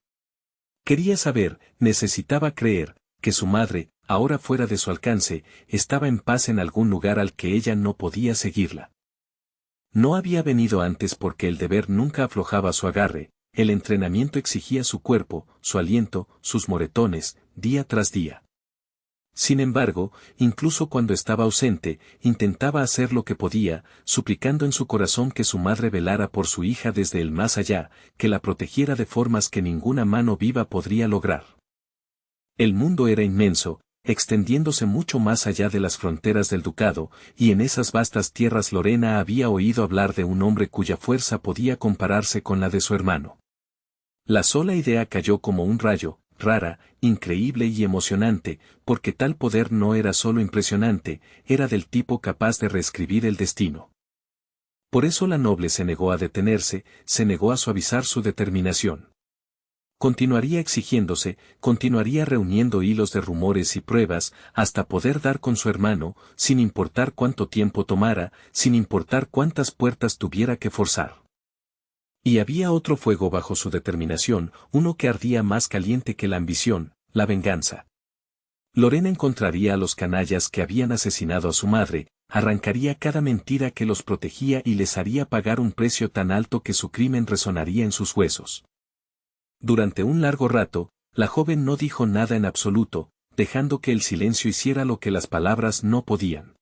Quería saber, necesitaba creer, que su madre, ahora fuera de su alcance, estaba en paz en algún lugar al que ella no podía seguirla. No había venido antes porque el deber nunca aflojaba su agarre, el entrenamiento exigía su cuerpo, su aliento, sus moretones, día tras día. Sin embargo, incluso cuando estaba ausente, intentaba hacer lo que podía, suplicando en su corazón que su madre velara por su hija desde el más allá, que la protegiera de formas que ninguna mano viva podría lograr. El mundo era inmenso, extendiéndose mucho más allá de las fronteras del ducado, y en esas vastas tierras Lorena había oído hablar de un hombre cuya fuerza podía compararse con la de su hermano. La sola idea cayó como un rayo, rara, increíble y emocionante, porque tal poder no era solo impresionante, era del tipo capaz de reescribir el destino. Por eso la noble se negó a detenerse, se negó a suavizar su determinación. Continuaría exigiéndose, continuaría reuniendo hilos de rumores y pruebas, hasta poder dar con su hermano, sin importar cuánto tiempo tomara, sin importar cuántas puertas tuviera que forzar. Y había otro fuego bajo su determinación, uno que ardía más caliente que la ambición, la venganza. Lorena encontraría a los canallas que habían asesinado a su madre, arrancaría cada mentira que los protegía y les haría pagar un precio tan alto que su crimen resonaría en sus huesos. Durante un largo rato, la joven no dijo nada en absoluto, dejando que el silencio hiciera lo que las palabras no podían.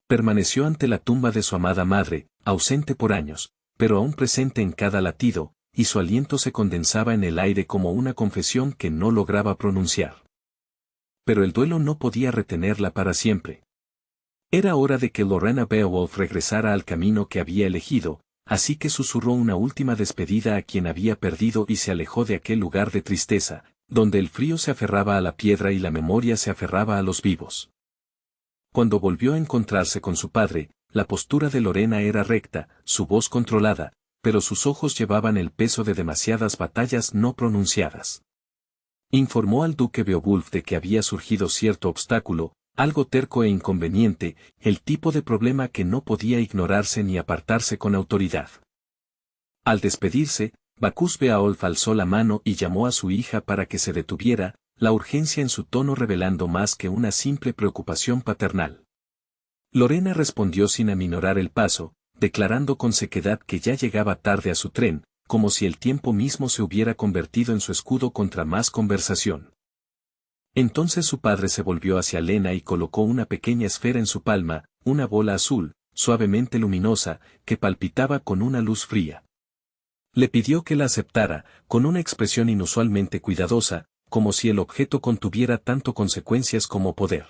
Permaneció ante la tumba de su amada madre, ausente por años, pero aún presente en cada latido, y su aliento se condensaba en el aire como una confesión que no lograba pronunciar. Pero el duelo no podía retenerla para siempre. Era hora de que Lorena Beowulf regresara al camino que había elegido, así que susurró una última despedida a quien había perdido y se alejó de aquel lugar de tristeza, donde el frío se aferraba a la piedra y la memoria se aferraba a los vivos. Cuando volvió a encontrarse con su padre, la postura de Lorena era recta, su voz controlada, pero sus ojos llevaban el peso de demasiadas batallas no pronunciadas. Informó al duque Beowulf de que había surgido cierto obstáculo, algo terco e inconveniente, el tipo de problema que no podía ignorarse ni apartarse con autoridad. Al despedirse, Bacchus Beowulf alzó la mano y llamó a su hija para que se detuviera, la urgencia en su tono revelando más que una simple preocupación paternal. Lorena respondió sin aminorar el paso, declarando con sequedad que ya llegaba tarde a su tren, como si el tiempo mismo se hubiera convertido en su escudo contra más conversación. Entonces su padre se volvió hacia Lena y colocó una pequeña esfera en su palma, una bola azul, suavemente luminosa, que palpitaba con una luz fría. Le pidió que la aceptara, con una expresión inusualmente cuidadosa, como si el objeto contuviera tanto consecuencias como poder.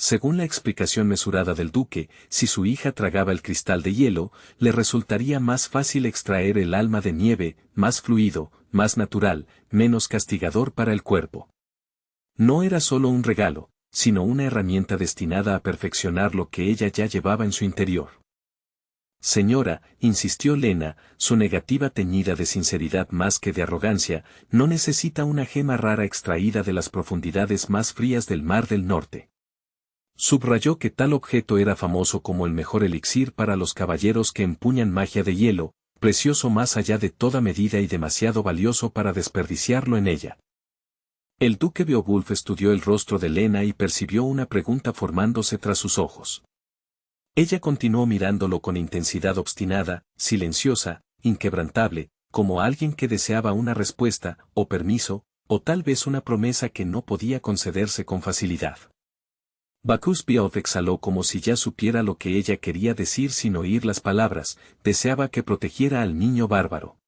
Según la explicación mesurada del duque, si su hija tragaba el cristal de hielo, le resultaría más fácil extraer el alma de nieve, más fluido, más natural, menos castigador para el cuerpo. No era solo un regalo, sino una herramienta destinada a perfeccionar lo que ella ya llevaba en su interior. Señora, insistió Lena, su negativa teñida de sinceridad más que de arrogancia, no necesita una gema rara extraída de las profundidades más frías del Mar del Norte. Subrayó que tal objeto era famoso como el mejor elixir para los caballeros que empuñan magia de hielo, precioso más allá de toda medida y demasiado valioso para desperdiciarlo en ella. El duque Beowulf estudió el rostro de Lena y percibió una pregunta formándose tras sus ojos. Ella continuó mirándolo con intensidad obstinada, silenciosa, inquebrantable, como alguien que deseaba una respuesta, o permiso, o tal vez una promesa que no podía concederse con facilidad. Bacchus Beowulf exhaló como si ya supiera lo que ella quería decir sin oír las palabras, deseaba que protegiera al niño bárbaro.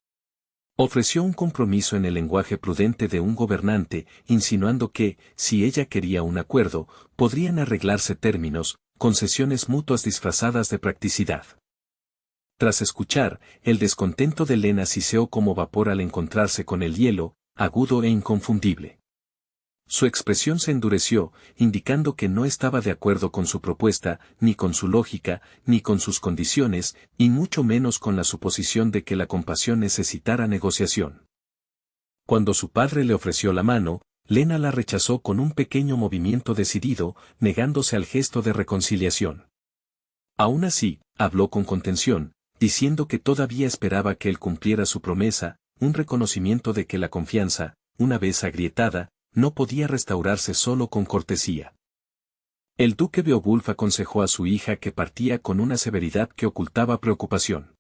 Ofreció un compromiso en el lenguaje prudente de un gobernante, insinuando que, si ella quería un acuerdo, podrían arreglarse términos, concesiones mutuas disfrazadas de practicidad. Tras escuchar, el descontento de Lena siseó como vapor al encontrarse con el hielo, agudo e inconfundible. Su expresión se endureció, indicando que no estaba de acuerdo con su propuesta, ni con su lógica, ni con sus condiciones, y mucho menos con la suposición de que la compasión necesitara negociación. Cuando su padre le ofreció la mano, Lena la rechazó con un pequeño movimiento decidido, negándose al gesto de reconciliación. Aún así, habló con contención, diciendo que todavía esperaba que él cumpliera su promesa, un reconocimiento de que la confianza, una vez agrietada, no podía restaurarse solo con cortesía. El duque Beowulf aconsejó a su hija que partía con una severidad que ocultaba preocupación.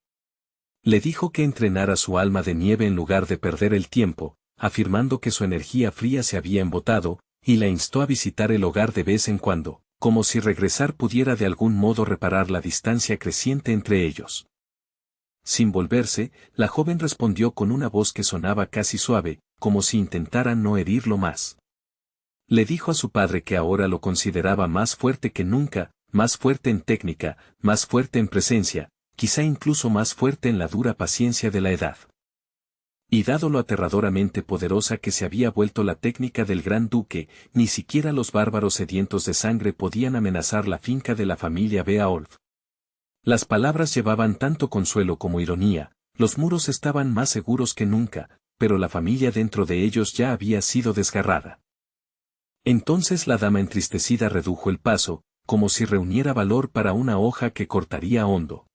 Le dijo que entrenara su alma de nieve en lugar de perder el tiempo, afirmando que su energía fría se había embotado, y la instó a visitar el hogar de vez en cuando, como si regresar pudiera de algún modo reparar la distancia creciente entre ellos. Sin volverse, la joven respondió con una voz que sonaba casi suave, como si intentara no herirlo más. Le dijo a su padre que ahora lo consideraba más fuerte que nunca, más fuerte en técnica, más fuerte en presencia, quizá incluso más fuerte en la dura paciencia de la edad. Y dado lo aterradoramente poderosa que se había vuelto la técnica del gran duque, ni siquiera los bárbaros sedientos de sangre podían amenazar la finca de la familia Beowulf. Las palabras llevaban tanto consuelo como ironía, los muros estaban más seguros que nunca, pero la familia dentro de ellos ya había sido desgarrada. Entonces la dama entristecida redujo el paso, como si reuniera valor para una hoja que cortaría hondo.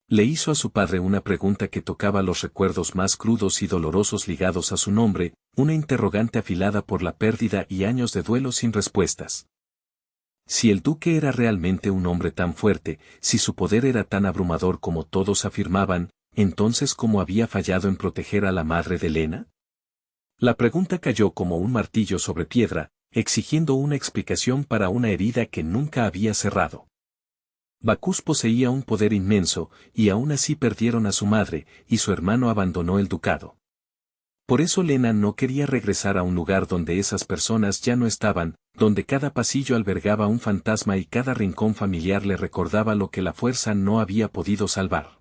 Le hizo a su padre una pregunta que tocaba los recuerdos más crudos y dolorosos ligados a su nombre, una interrogante afilada por la pérdida y años de duelo sin respuestas. Si el duque era realmente un hombre tan fuerte, si su poder era tan abrumador como todos afirmaban, entonces ¿cómo había fallado en proteger a la madre de Lena? La pregunta cayó como un martillo sobre piedra, exigiendo una explicación para una herida que nunca había cerrado. Bacchus poseía un poder inmenso, y aún así perdieron a su madre, y su hermano abandonó el ducado. Por eso Lena no quería regresar a un lugar donde esas personas ya no estaban, donde cada pasillo albergaba un fantasma y cada rincón familiar le recordaba lo que la fuerza no había podido salvar.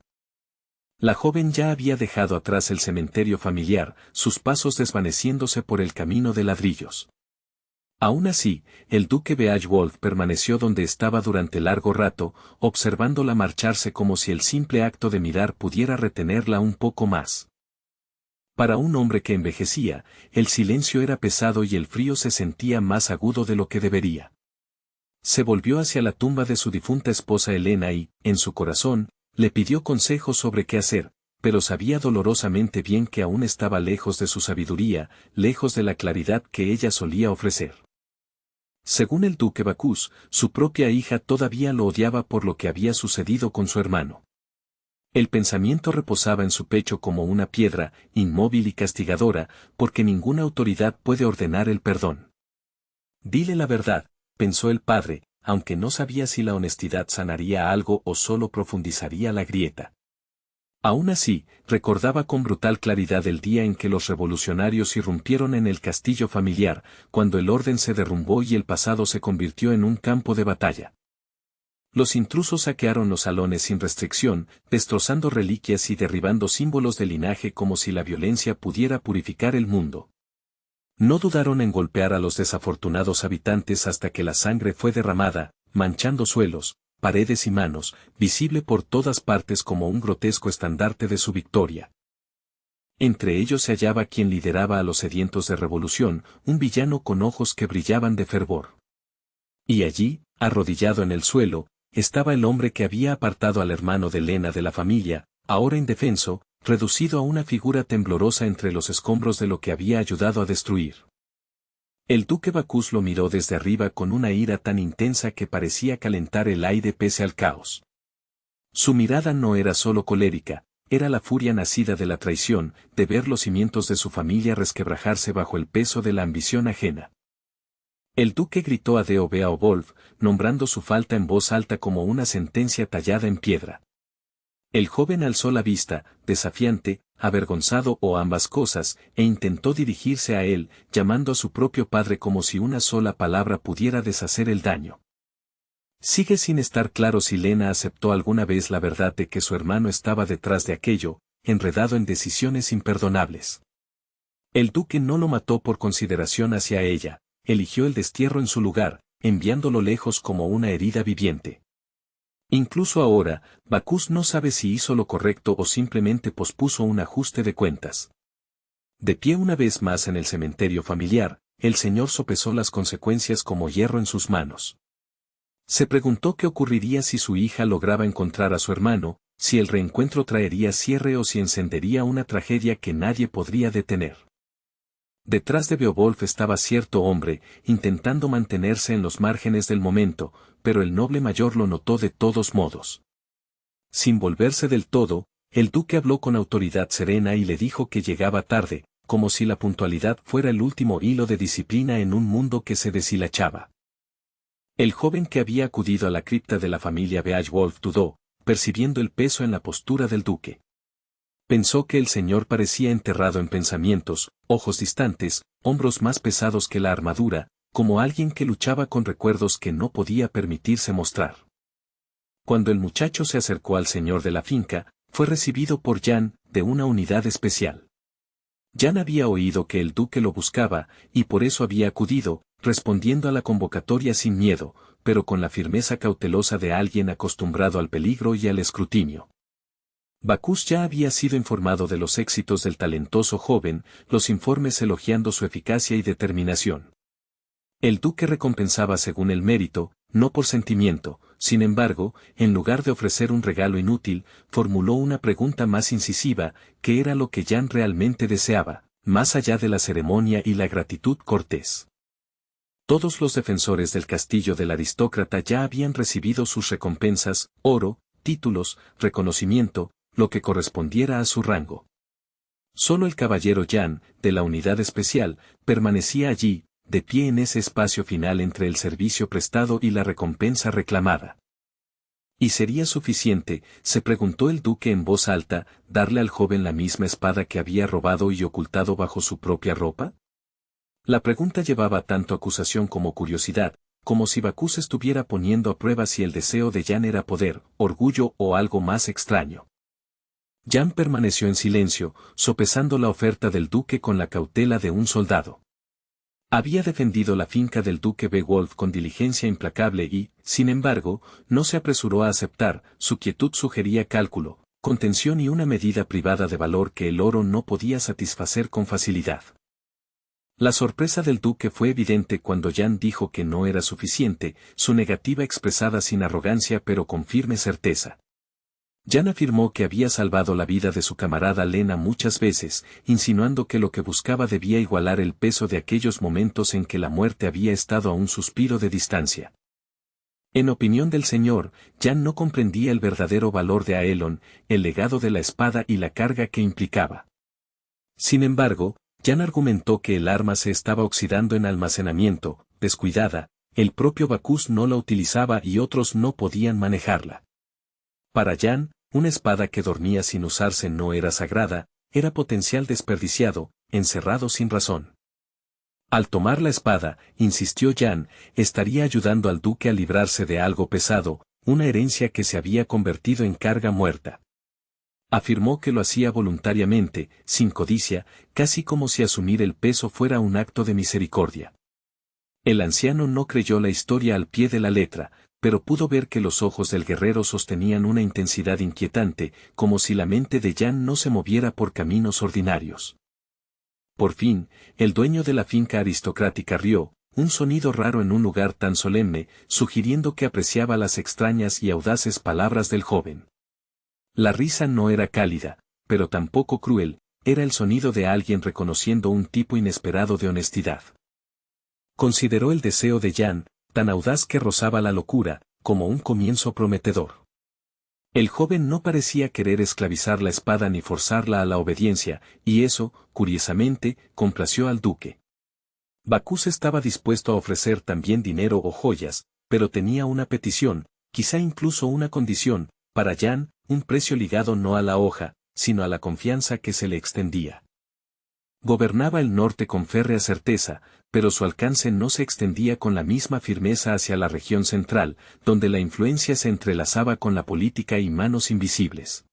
La joven ya había dejado atrás el cementerio familiar, sus pasos desvaneciéndose por el camino de ladrillos. Aún así, el duque Beowulf permaneció donde estaba durante largo rato, observándola marcharse como si el simple acto de mirar pudiera retenerla un poco más. Para un hombre que envejecía, el silencio era pesado y el frío se sentía más agudo de lo que debería. Se volvió hacia la tumba de su difunta esposa Helena y, en su corazón, le pidió consejos sobre qué hacer, pero sabía dolorosamente bien que aún estaba lejos de su sabiduría, lejos de la claridad que ella solía ofrecer. Según el duque Bacchus, su propia hija todavía lo odiaba por lo que había sucedido con su hermano. El pensamiento reposaba en su pecho como una piedra, inmóvil y castigadora, porque ninguna autoridad puede ordenar el perdón. Dile la verdad, pensó el padre, aunque no sabía si la honestidad sanaría algo o solo profundizaría la grieta. Aún así, recordaba con brutal claridad el día en que los revolucionarios irrumpieron en el castillo familiar, cuando el orden se derrumbó y el pasado se convirtió en un campo de batalla. Los intrusos saquearon los salones sin restricción, destrozando reliquias y derribando símbolos de linaje como si la violencia pudiera purificar el mundo. No dudaron en golpear a los desafortunados habitantes hasta que la sangre fue derramada, manchando suelos, paredes y manos, visible por todas partes como un grotesco estandarte de su victoria. Entre ellos se hallaba quien lideraba a los sedientos de revolución, un villano con ojos que brillaban de fervor. Y allí, arrodillado en el suelo, estaba el hombre que había apartado al hermano de Lena de la familia, ahora indefenso, reducido a una figura temblorosa entre los escombros de lo que había ayudado a destruir. El duque Bacchus lo miró desde arriba con una ira tan intensa que parecía calentar el aire pese al caos. Su mirada no era solo colérica, era la furia nacida de la traición, de ver los cimientos de su familia resquebrajarse bajo el peso de la ambición ajena. El duque gritó a Beowulf, nombrando su falta en voz alta como una sentencia tallada en piedra. El joven alzó la vista, desafiante, avergonzado o ambas cosas, e intentó dirigirse a él, llamando a su propio padre como si una sola palabra pudiera deshacer el daño. Sigue sin estar claro si Lena aceptó alguna vez la verdad de que su hermano estaba detrás de aquello, enredado en decisiones imperdonables. El duque no lo mató por consideración hacia ella, eligió el destierro en su lugar, enviándolo lejos como una herida viviente. Incluso ahora, Bacchus no sabe si hizo lo correcto o simplemente pospuso un ajuste de cuentas. De pie una vez más en el cementerio familiar, el señor sopesó las consecuencias como hierro en sus manos. Se preguntó qué ocurriría si su hija lograba encontrar a su hermano, si el reencuentro traería cierre o si encendería una tragedia que nadie podría detener. Detrás de Beowulf estaba cierto hombre, intentando mantenerse en los márgenes del momento, pero el noble mayor lo notó de todos modos. Sin volverse del todo, el duque habló con autoridad serena y le dijo que llegaba tarde, como si la puntualidad fuera el último hilo de disciplina en un mundo que se deshilachaba. El joven que había acudido a la cripta de la familia Beowulf dudó, percibiendo el peso en la postura del duque. Pensó que el señor parecía enterrado en pensamientos, ojos distantes, hombros más pesados que la armadura, como alguien que luchaba con recuerdos que no podía permitirse mostrar. Cuando el muchacho se acercó al señor de la finca, fue recibido por Jan, de una unidad especial. Jan había oído que el duque lo buscaba, y por eso había acudido, respondiendo a la convocatoria sin miedo, pero con la firmeza cautelosa de alguien acostumbrado al peligro y al escrutinio. Bacchus ya había sido informado de los éxitos del talentoso joven, los informes elogiando su eficacia y determinación. El duque recompensaba según el mérito, no por sentimiento. Sin embargo, en lugar de ofrecer un regalo inútil, formuló una pregunta más incisiva, ¿qué era lo que Jan realmente deseaba, más allá de la ceremonia y la gratitud cortés? Todos los defensores del castillo del aristócrata ya habían recibido sus recompensas, oro, títulos, reconocimiento, lo que correspondiera a su rango. Solo el caballero Jan, de la unidad especial, permanecía allí, de pie en ese espacio final entre el servicio prestado y la recompensa reclamada. ¿Y sería suficiente, se preguntó el duque en voz alta, darle al joven la misma espada que había robado y ocultado bajo su propia ropa? La pregunta llevaba tanto acusación como curiosidad, como si Bacchus estuviera poniendo a prueba si el deseo de Jan era poder, orgullo o algo más extraño. Jan permaneció en silencio, sopesando la oferta del duque con la cautela de un soldado. Había defendido la finca del duque Beowulf con diligencia implacable y, sin embargo, no se apresuró a aceptar, su quietud sugería cálculo, contención y una medida privada de valor que el oro no podía satisfacer con facilidad. La sorpresa del duque fue evidente cuando Jan dijo que no era suficiente, su negativa expresada sin arrogancia pero con firme certeza. Jan afirmó que había salvado la vida de su camarada Lena muchas veces, insinuando que lo que buscaba debía igualar el peso de aquellos momentos en que la muerte había estado a un suspiro de distancia. En opinión del señor, Jan no comprendía el verdadero valor de Aelon, el legado de la espada y la carga que implicaba. Sin embargo, Jan argumentó que el arma se estaba oxidando en almacenamiento, descuidada, el propio Bacchus no la utilizaba y otros no podían manejarla. Para Jan, una espada que dormía sin usarse no era sagrada, era potencial desperdiciado, encerrado sin razón. Al tomar la espada, insistió Jan, estaría ayudando al duque a librarse de algo pesado, una herencia que se había convertido en carga muerta. Afirmó que lo hacía voluntariamente, sin codicia, casi como si asumir el peso fuera un acto de misericordia. El anciano no creyó la historia al pie de la letra, pero pudo ver que los ojos del guerrero sostenían una intensidad inquietante, como si la mente de Jan no se moviera por caminos ordinarios. Por fin, el dueño de la finca aristocrática rió, un sonido raro en un lugar tan solemne, sugiriendo que apreciaba las extrañas y audaces palabras del joven. La risa no era cálida, pero tampoco cruel, era el sonido de alguien reconociendo un tipo inesperado de honestidad. Consideró el deseo de Jan, tan audaz que rozaba la locura, como un comienzo prometedor. El joven no parecía querer esclavizar la espada ni forzarla a la obediencia, y eso, curiosamente, complació al duque. Bacchus estaba dispuesto a ofrecer también dinero o joyas, pero tenía una petición, quizá incluso una condición, para Jan, un precio ligado no a la hoja, sino a la confianza que se le extendía. Gobernaba el norte con férrea certeza, pero su alcance no se extendía con la misma firmeza hacia la región central, donde la influencia se entrelazaba con la política y manos invisibles.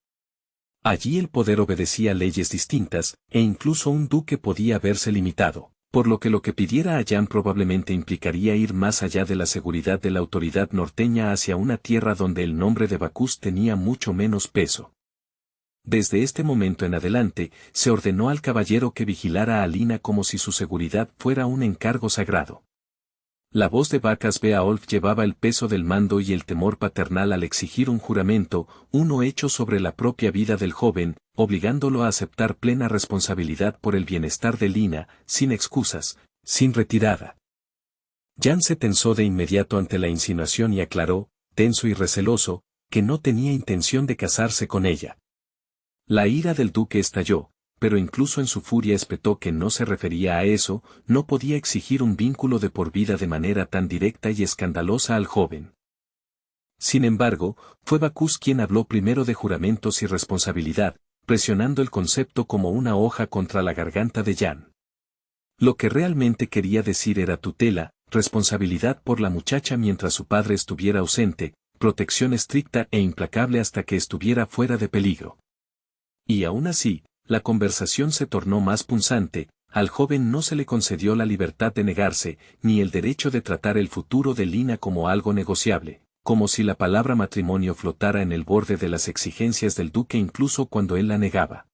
Allí el poder obedecía leyes distintas, e incluso un duque podía verse limitado, por lo que pidiera a Jan probablemente implicaría ir más allá de la seguridad de la autoridad norteña hacia una tierra donde el nombre de Bacchus tenía mucho menos peso. Desde este momento en adelante, se ordenó al caballero que vigilara a Lina como si su seguridad fuera un encargo sagrado. La voz de Vacas Beaolf llevaba el peso del mando y el temor paternal al exigir un juramento, uno hecho sobre la propia vida del joven, obligándolo a aceptar plena responsabilidad por el bienestar de Lina, sin excusas, sin retirada. Jan se tensó de inmediato ante la insinuación y aclaró, tenso y receloso, que no tenía intención de casarse con ella. La ira del duque estalló, pero incluso en su furia espetó que no se refería a eso, no podía exigir un vínculo de por vida de manera tan directa y escandalosa al joven. Sin embargo, fue Bacchus quien habló primero de juramentos y responsabilidad, presionando el concepto como una hoja contra la garganta de Jan. Lo que realmente quería decir era tutela, responsabilidad por la muchacha mientras su padre estuviera ausente, protección estricta e implacable hasta que estuviera fuera de peligro. Y aún así, la conversación se tornó más punzante, al joven no se le concedió la libertad de negarse, ni el derecho de tratar el futuro de Lina como algo negociable, como si la palabra matrimonio flotara en el borde de las exigencias del duque incluso cuando él la negaba.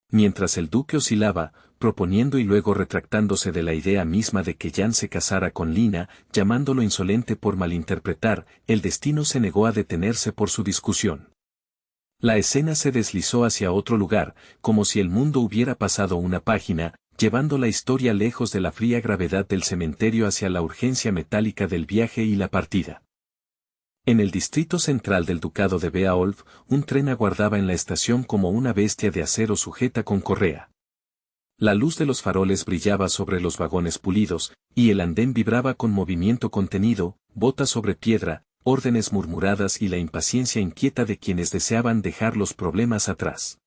Mientras el duque oscilaba, proponiendo y luego retractándose de la idea misma de que Jan se casara con Lina, llamándolo insolente por malinterpretar, el destino se negó a detenerse por su discusión. La escena se deslizó hacia otro lugar, como si el mundo hubiera pasado una página, llevando la historia lejos de la fría gravedad del cementerio hacia la urgencia metálica del viaje y la partida. En el distrito central del ducado de Beaolf, un tren aguardaba en la estación como una bestia de acero sujeta con correa. La luz de los faroles brillaba sobre los vagones pulidos, y el andén vibraba con movimiento contenido, bota sobre piedra, órdenes murmuradas y la impaciencia inquieta de quienes deseaban dejar los problemas atrás.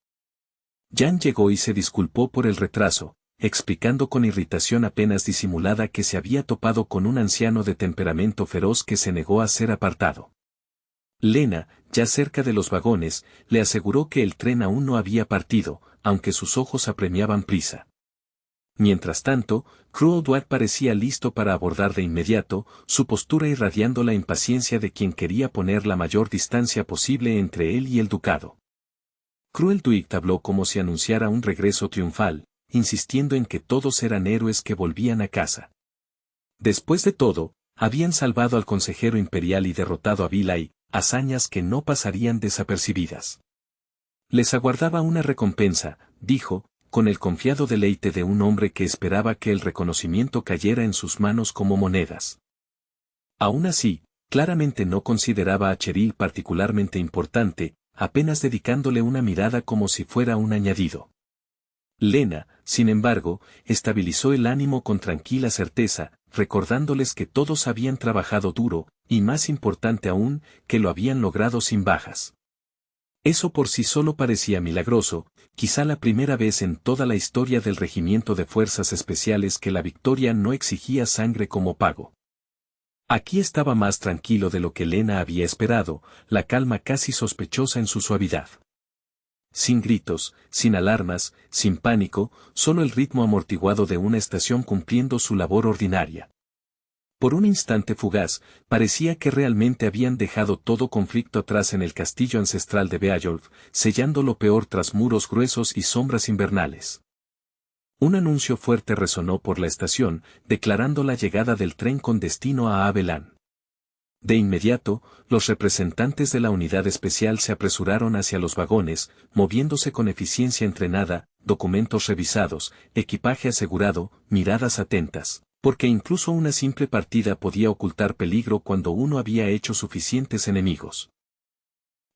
Jan llegó y se disculpó por el retraso, explicando con irritación apenas disimulada que se había topado con un anciano de temperamento feroz que se negó a ser apartado. Lena, ya cerca de los vagones, le aseguró que el tren aún no había partido, aunque sus ojos apremiaban prisa. Mientras tanto, Cruoldward parecía listo para abordar de inmediato, su postura irradiando la impaciencia de quien quería poner la mayor distancia posible entre él y el ducado. Crueldward habló como si anunciara un regreso triunfal, insistiendo en que todos eran héroes que volvían a casa. Después de todo, habían salvado al consejero imperial y derrotado a Vilay, hazañas que no pasarían desapercibidas. Les aguardaba una recompensa, dijo, con el confiado deleite de un hombre que esperaba que el reconocimiento cayera en sus manos como monedas. Aún así, claramente no consideraba a Cheryl particularmente importante, apenas dedicándole una mirada como si fuera un añadido. Lena, sin embargo, estabilizó el ánimo con tranquila certeza, recordándoles que todos habían trabajado duro, y más importante aún, que lo habían logrado sin bajas. Eso por sí solo parecía milagroso, quizá la primera vez en toda la historia del Regimiento de Fuerzas Especiales que la victoria no exigía sangre como pago. Aquí estaba más tranquilo de lo que Lena había esperado, la calma casi sospechosa en su suavidad. Sin gritos, sin alarmas, sin pánico, solo el ritmo amortiguado de una estación cumpliendo su labor ordinaria. Por un instante fugaz, parecía que realmente habían dejado todo conflicto atrás en el castillo ancestral de Beowulf, sellando lo peor tras muros gruesos y sombras invernales. Un anuncio fuerte resonó por la estación, declarando la llegada del tren con destino a Abelan. De inmediato, los representantes de la unidad especial se apresuraron hacia los vagones, moviéndose con eficiencia entrenada, documentos revisados, equipaje asegurado, miradas atentas, porque incluso una simple partida podía ocultar peligro cuando uno había hecho suficientes enemigos.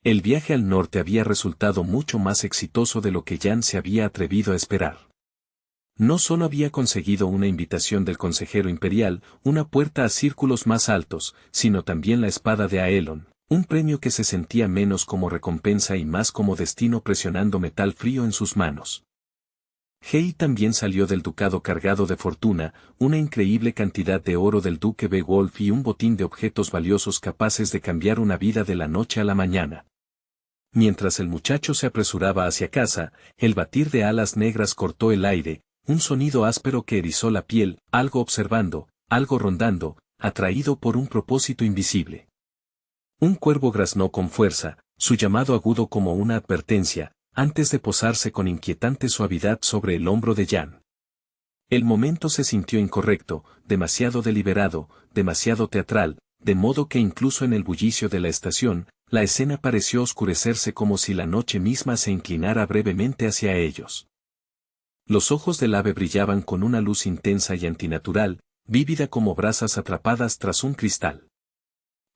El viaje al norte había resultado mucho más exitoso de lo que Jan se había atrevido a esperar. No solo había conseguido una invitación del consejero imperial, una puerta a círculos más altos, sino también la espada de Aelon, un premio que se sentía menos como recompensa y más como destino presionando metal frío en sus manos. Hei también salió del ducado cargado de fortuna, una increíble cantidad de oro del duque Beowulf y un botín de objetos valiosos capaces de cambiar una vida de la noche a la mañana. Mientras el muchacho se apresuraba hacia casa, el batir de alas negras cortó el aire, un sonido áspero que erizó la piel, algo observando, algo rondando, atraído por un propósito invisible. Un cuervo graznó con fuerza, su llamado agudo como una advertencia, antes de posarse con inquietante suavidad sobre el hombro de Jan. El momento se sintió incorrecto, demasiado deliberado, demasiado teatral, de modo que incluso en el bullicio de la estación, la escena pareció oscurecerse como si la noche misma se inclinara brevemente hacia ellos. Los ojos del ave brillaban con una luz intensa y antinatural, vívida como brasas atrapadas tras un cristal.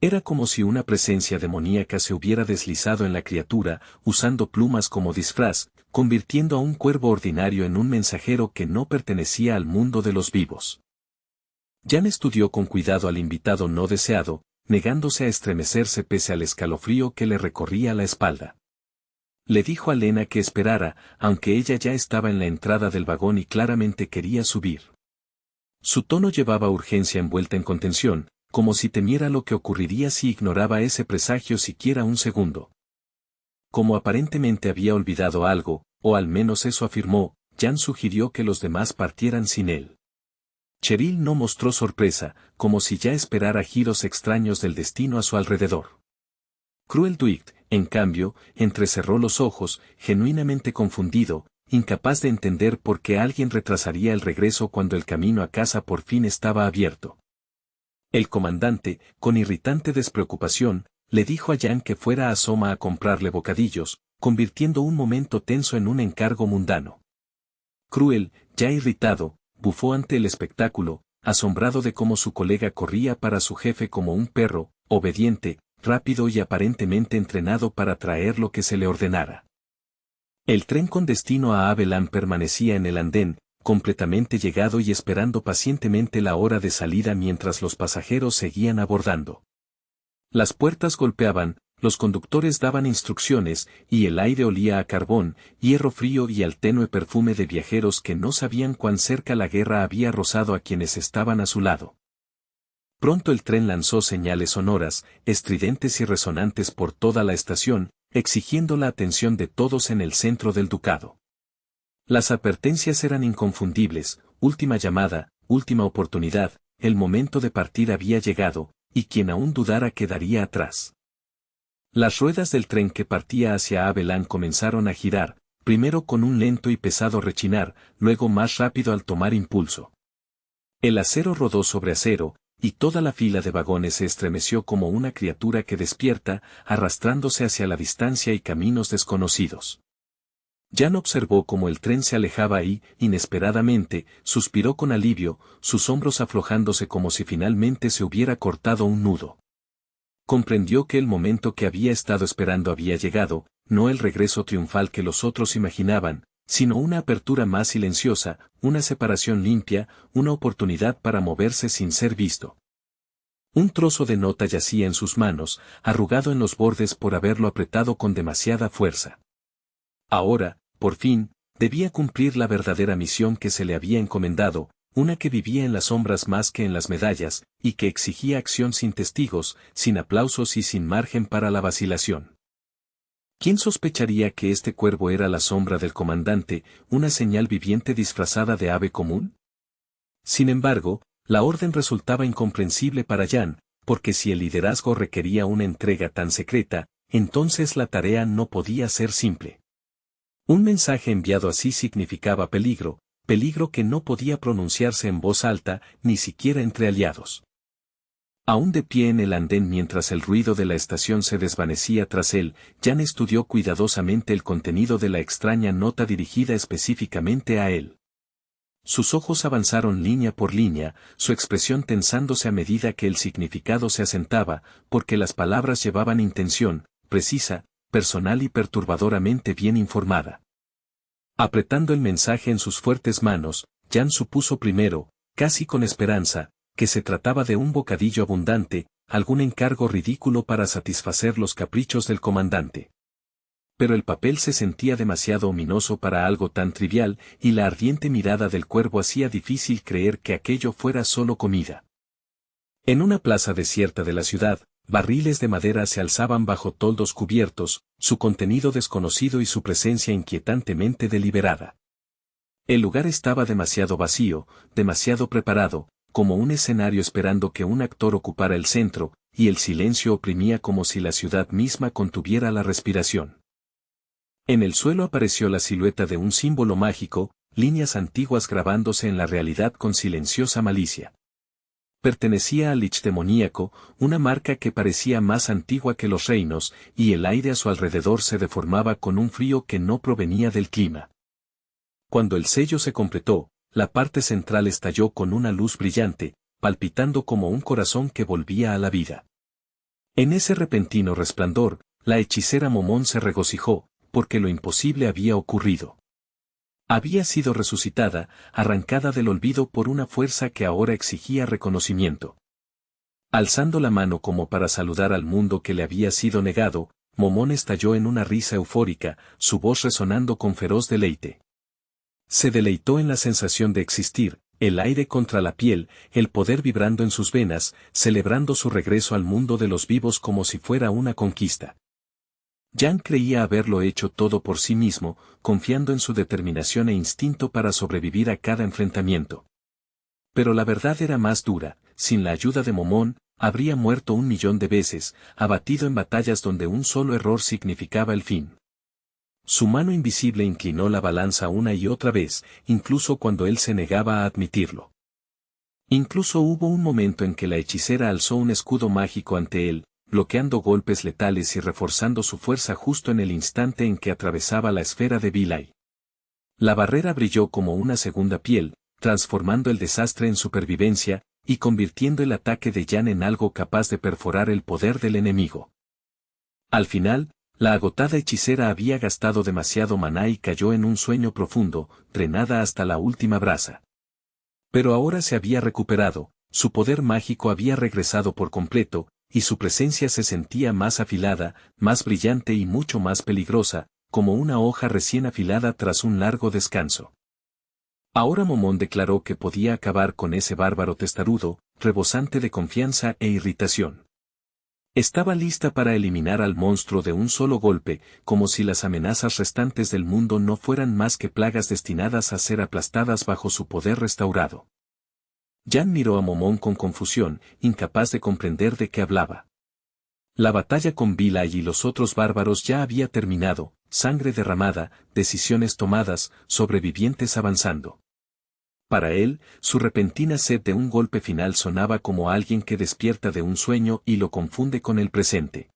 Era como si una presencia demoníaca se hubiera deslizado en la criatura, usando plumas como disfraz, convirtiendo a un cuervo ordinario en un mensajero que no pertenecía al mundo de los vivos. Jan estudió con cuidado al invitado no deseado, negándose a estremecerse pese al escalofrío que le recorría la espalda. Le dijo a Lena que esperara, aunque ella ya estaba en la entrada del vagón y claramente quería subir. Su tono llevaba urgencia envuelta en contención, como si temiera lo que ocurriría si ignoraba ese presagio siquiera un segundo. Como aparentemente había olvidado algo, o al menos eso afirmó, Jan sugirió que los demás partieran sin él. Cheryl no mostró sorpresa, como si ya esperara giros extraños del destino a su alrededor. Crueldwig, en cambio, entrecerró los ojos, genuinamente confundido, incapaz de entender por qué alguien retrasaría el regreso cuando el camino a casa por fin estaba abierto. El comandante, con irritante despreocupación, le dijo a Jan que fuera a Soma a comprarle bocadillos, convirtiendo un momento tenso en un encargo mundano. Cruel, ya irritado, bufó ante el espectáculo, asombrado de cómo su colega corría para su jefe como un perro, obediente, rápido y aparentemente entrenado para traer lo que se le ordenara. El tren con destino a Abelan permanecía en el andén, completamente llegado y esperando pacientemente la hora de salida mientras los pasajeros seguían abordando. Las puertas golpeaban, los conductores daban instrucciones, y el aire olía a carbón, hierro frío y al tenue perfume de viajeros que no sabían cuán cerca la guerra había rozado a quienes estaban a su lado. Pronto el tren lanzó señales sonoras, estridentes y resonantes por toda la estación, exigiendo la atención de todos en el centro del ducado. Las advertencias eran inconfundibles: última llamada, última oportunidad, el momento de partir había llegado, y quien aún dudara quedaría atrás. Las ruedas del tren que partía hacia Abelan comenzaron a girar, primero con un lento y pesado rechinar, luego más rápido al tomar impulso. El acero rodó sobre acero, y toda la fila de vagones se estremeció como una criatura que despierta, arrastrándose hacia la distancia y caminos desconocidos. Jan observó cómo el tren se alejaba y, inesperadamente, suspiró con alivio, sus hombros aflojándose como si finalmente se hubiera cortado un nudo. Comprendió que el momento que había estado esperando había llegado, no el regreso triunfal que los otros imaginaban, sino una apertura más silenciosa, una separación limpia, una oportunidad para moverse sin ser visto. Un trozo de nota yacía en sus manos, arrugado en los bordes por haberlo apretado con demasiada fuerza. Ahora, por fin, debía cumplir la verdadera misión que se le había encomendado, una que vivía en las sombras más que en las medallas, y que exigía acción sin testigos, sin aplausos y sin margen para la vacilación. ¿Quién sospecharía que este cuervo era la sombra del comandante, una señal viviente disfrazada de ave común? Sin embargo, la orden resultaba incomprensible para Jan, porque si el liderazgo requería una entrega tan secreta, entonces la tarea no podía ser simple. Un mensaje enviado así significaba peligro, peligro que no podía pronunciarse en voz alta, ni siquiera entre aliados. Aún de pie en el andén mientras el ruido de la estación se desvanecía tras él, Jan estudió cuidadosamente el contenido de la extraña nota dirigida específicamente a él. Sus ojos avanzaron línea por línea, su expresión tensándose a medida que el significado se asentaba, porque las palabras llevaban intención, precisa, personal y perturbadoramente bien informada. Apretando el mensaje en sus fuertes manos, Jan supuso primero, casi con esperanza, que se trataba de un bocadillo abundante, algún encargo ridículo para satisfacer los caprichos del comandante. Pero el papel se sentía demasiado ominoso para algo tan trivial, y la ardiente mirada del cuervo hacía difícil creer que aquello fuera solo comida. En una plaza desierta de la ciudad, barriles de madera se alzaban bajo toldos cubiertos, su contenido desconocido y su presencia inquietantemente deliberada. El lugar estaba demasiado vacío, demasiado preparado, como un escenario esperando que un actor ocupara el centro, y el silencio oprimía como si la ciudad misma contuviera la respiración. En el suelo apareció la silueta de un símbolo mágico, líneas antiguas grabándose en la realidad con silenciosa malicia. Pertenecía al lich demoníaco, una marca que parecía más antigua que los reinos, y el aire a su alrededor se deformaba con un frío que no provenía del clima. Cuando el sello se completó, la parte central estalló con una luz brillante, palpitando como un corazón que volvía a la vida. En ese repentino resplandor, la hechicera Momón se regocijó, porque lo imposible había ocurrido. Había sido resucitada, arrancada del olvido por una fuerza que ahora exigía reconocimiento. Alzando la mano como para saludar al mundo que le había sido negado, Momón estalló en una risa eufórica, su voz resonando con feroz deleite. Se deleitó en la sensación de existir, el aire contra la piel, el poder vibrando en sus venas, celebrando su regreso al mundo de los vivos como si fuera una conquista. Jan creía haberlo hecho todo por sí mismo, confiando en su determinación e instinto para sobrevivir a cada enfrentamiento. Pero la verdad era más dura, sin la ayuda de Momón, habría muerto 1.000.000 de veces, abatido en batallas donde un solo error significaba el fin. Su mano invisible inclinó la balanza una y otra vez, incluso cuando él se negaba a admitirlo. Incluso hubo un momento en que la hechicera alzó un escudo mágico ante él, bloqueando golpes letales y reforzando su fuerza justo en el instante en que atravesaba la esfera de Vilay. La barrera brilló como una segunda piel, transformando el desastre en supervivencia, y convirtiendo el ataque de Jan en algo capaz de perforar el poder del enemigo. Al final, la agotada hechicera había gastado demasiado maná y cayó en un sueño profundo, drenada hasta la última brasa. Pero ahora se había recuperado, su poder mágico había regresado por completo, y su presencia se sentía más afilada, más brillante y mucho más peligrosa, como una hoja recién afilada tras un largo descanso. Ahora Momón declaró que podía acabar con ese bárbaro testarudo, rebosante de confianza e irritación. Estaba lista para eliminar al monstruo de un solo golpe, como si las amenazas restantes del mundo no fueran más que plagas destinadas a ser aplastadas bajo su poder restaurado. Jan miró a Momón con confusión, incapaz de comprender de qué hablaba. La batalla con Vilay y los otros bárbaros ya había terminado, sangre derramada, decisiones tomadas, sobrevivientes avanzando. Para él, su repentina sed de un golpe final sonaba como alguien que despierta de un sueño y lo confunde con el presente.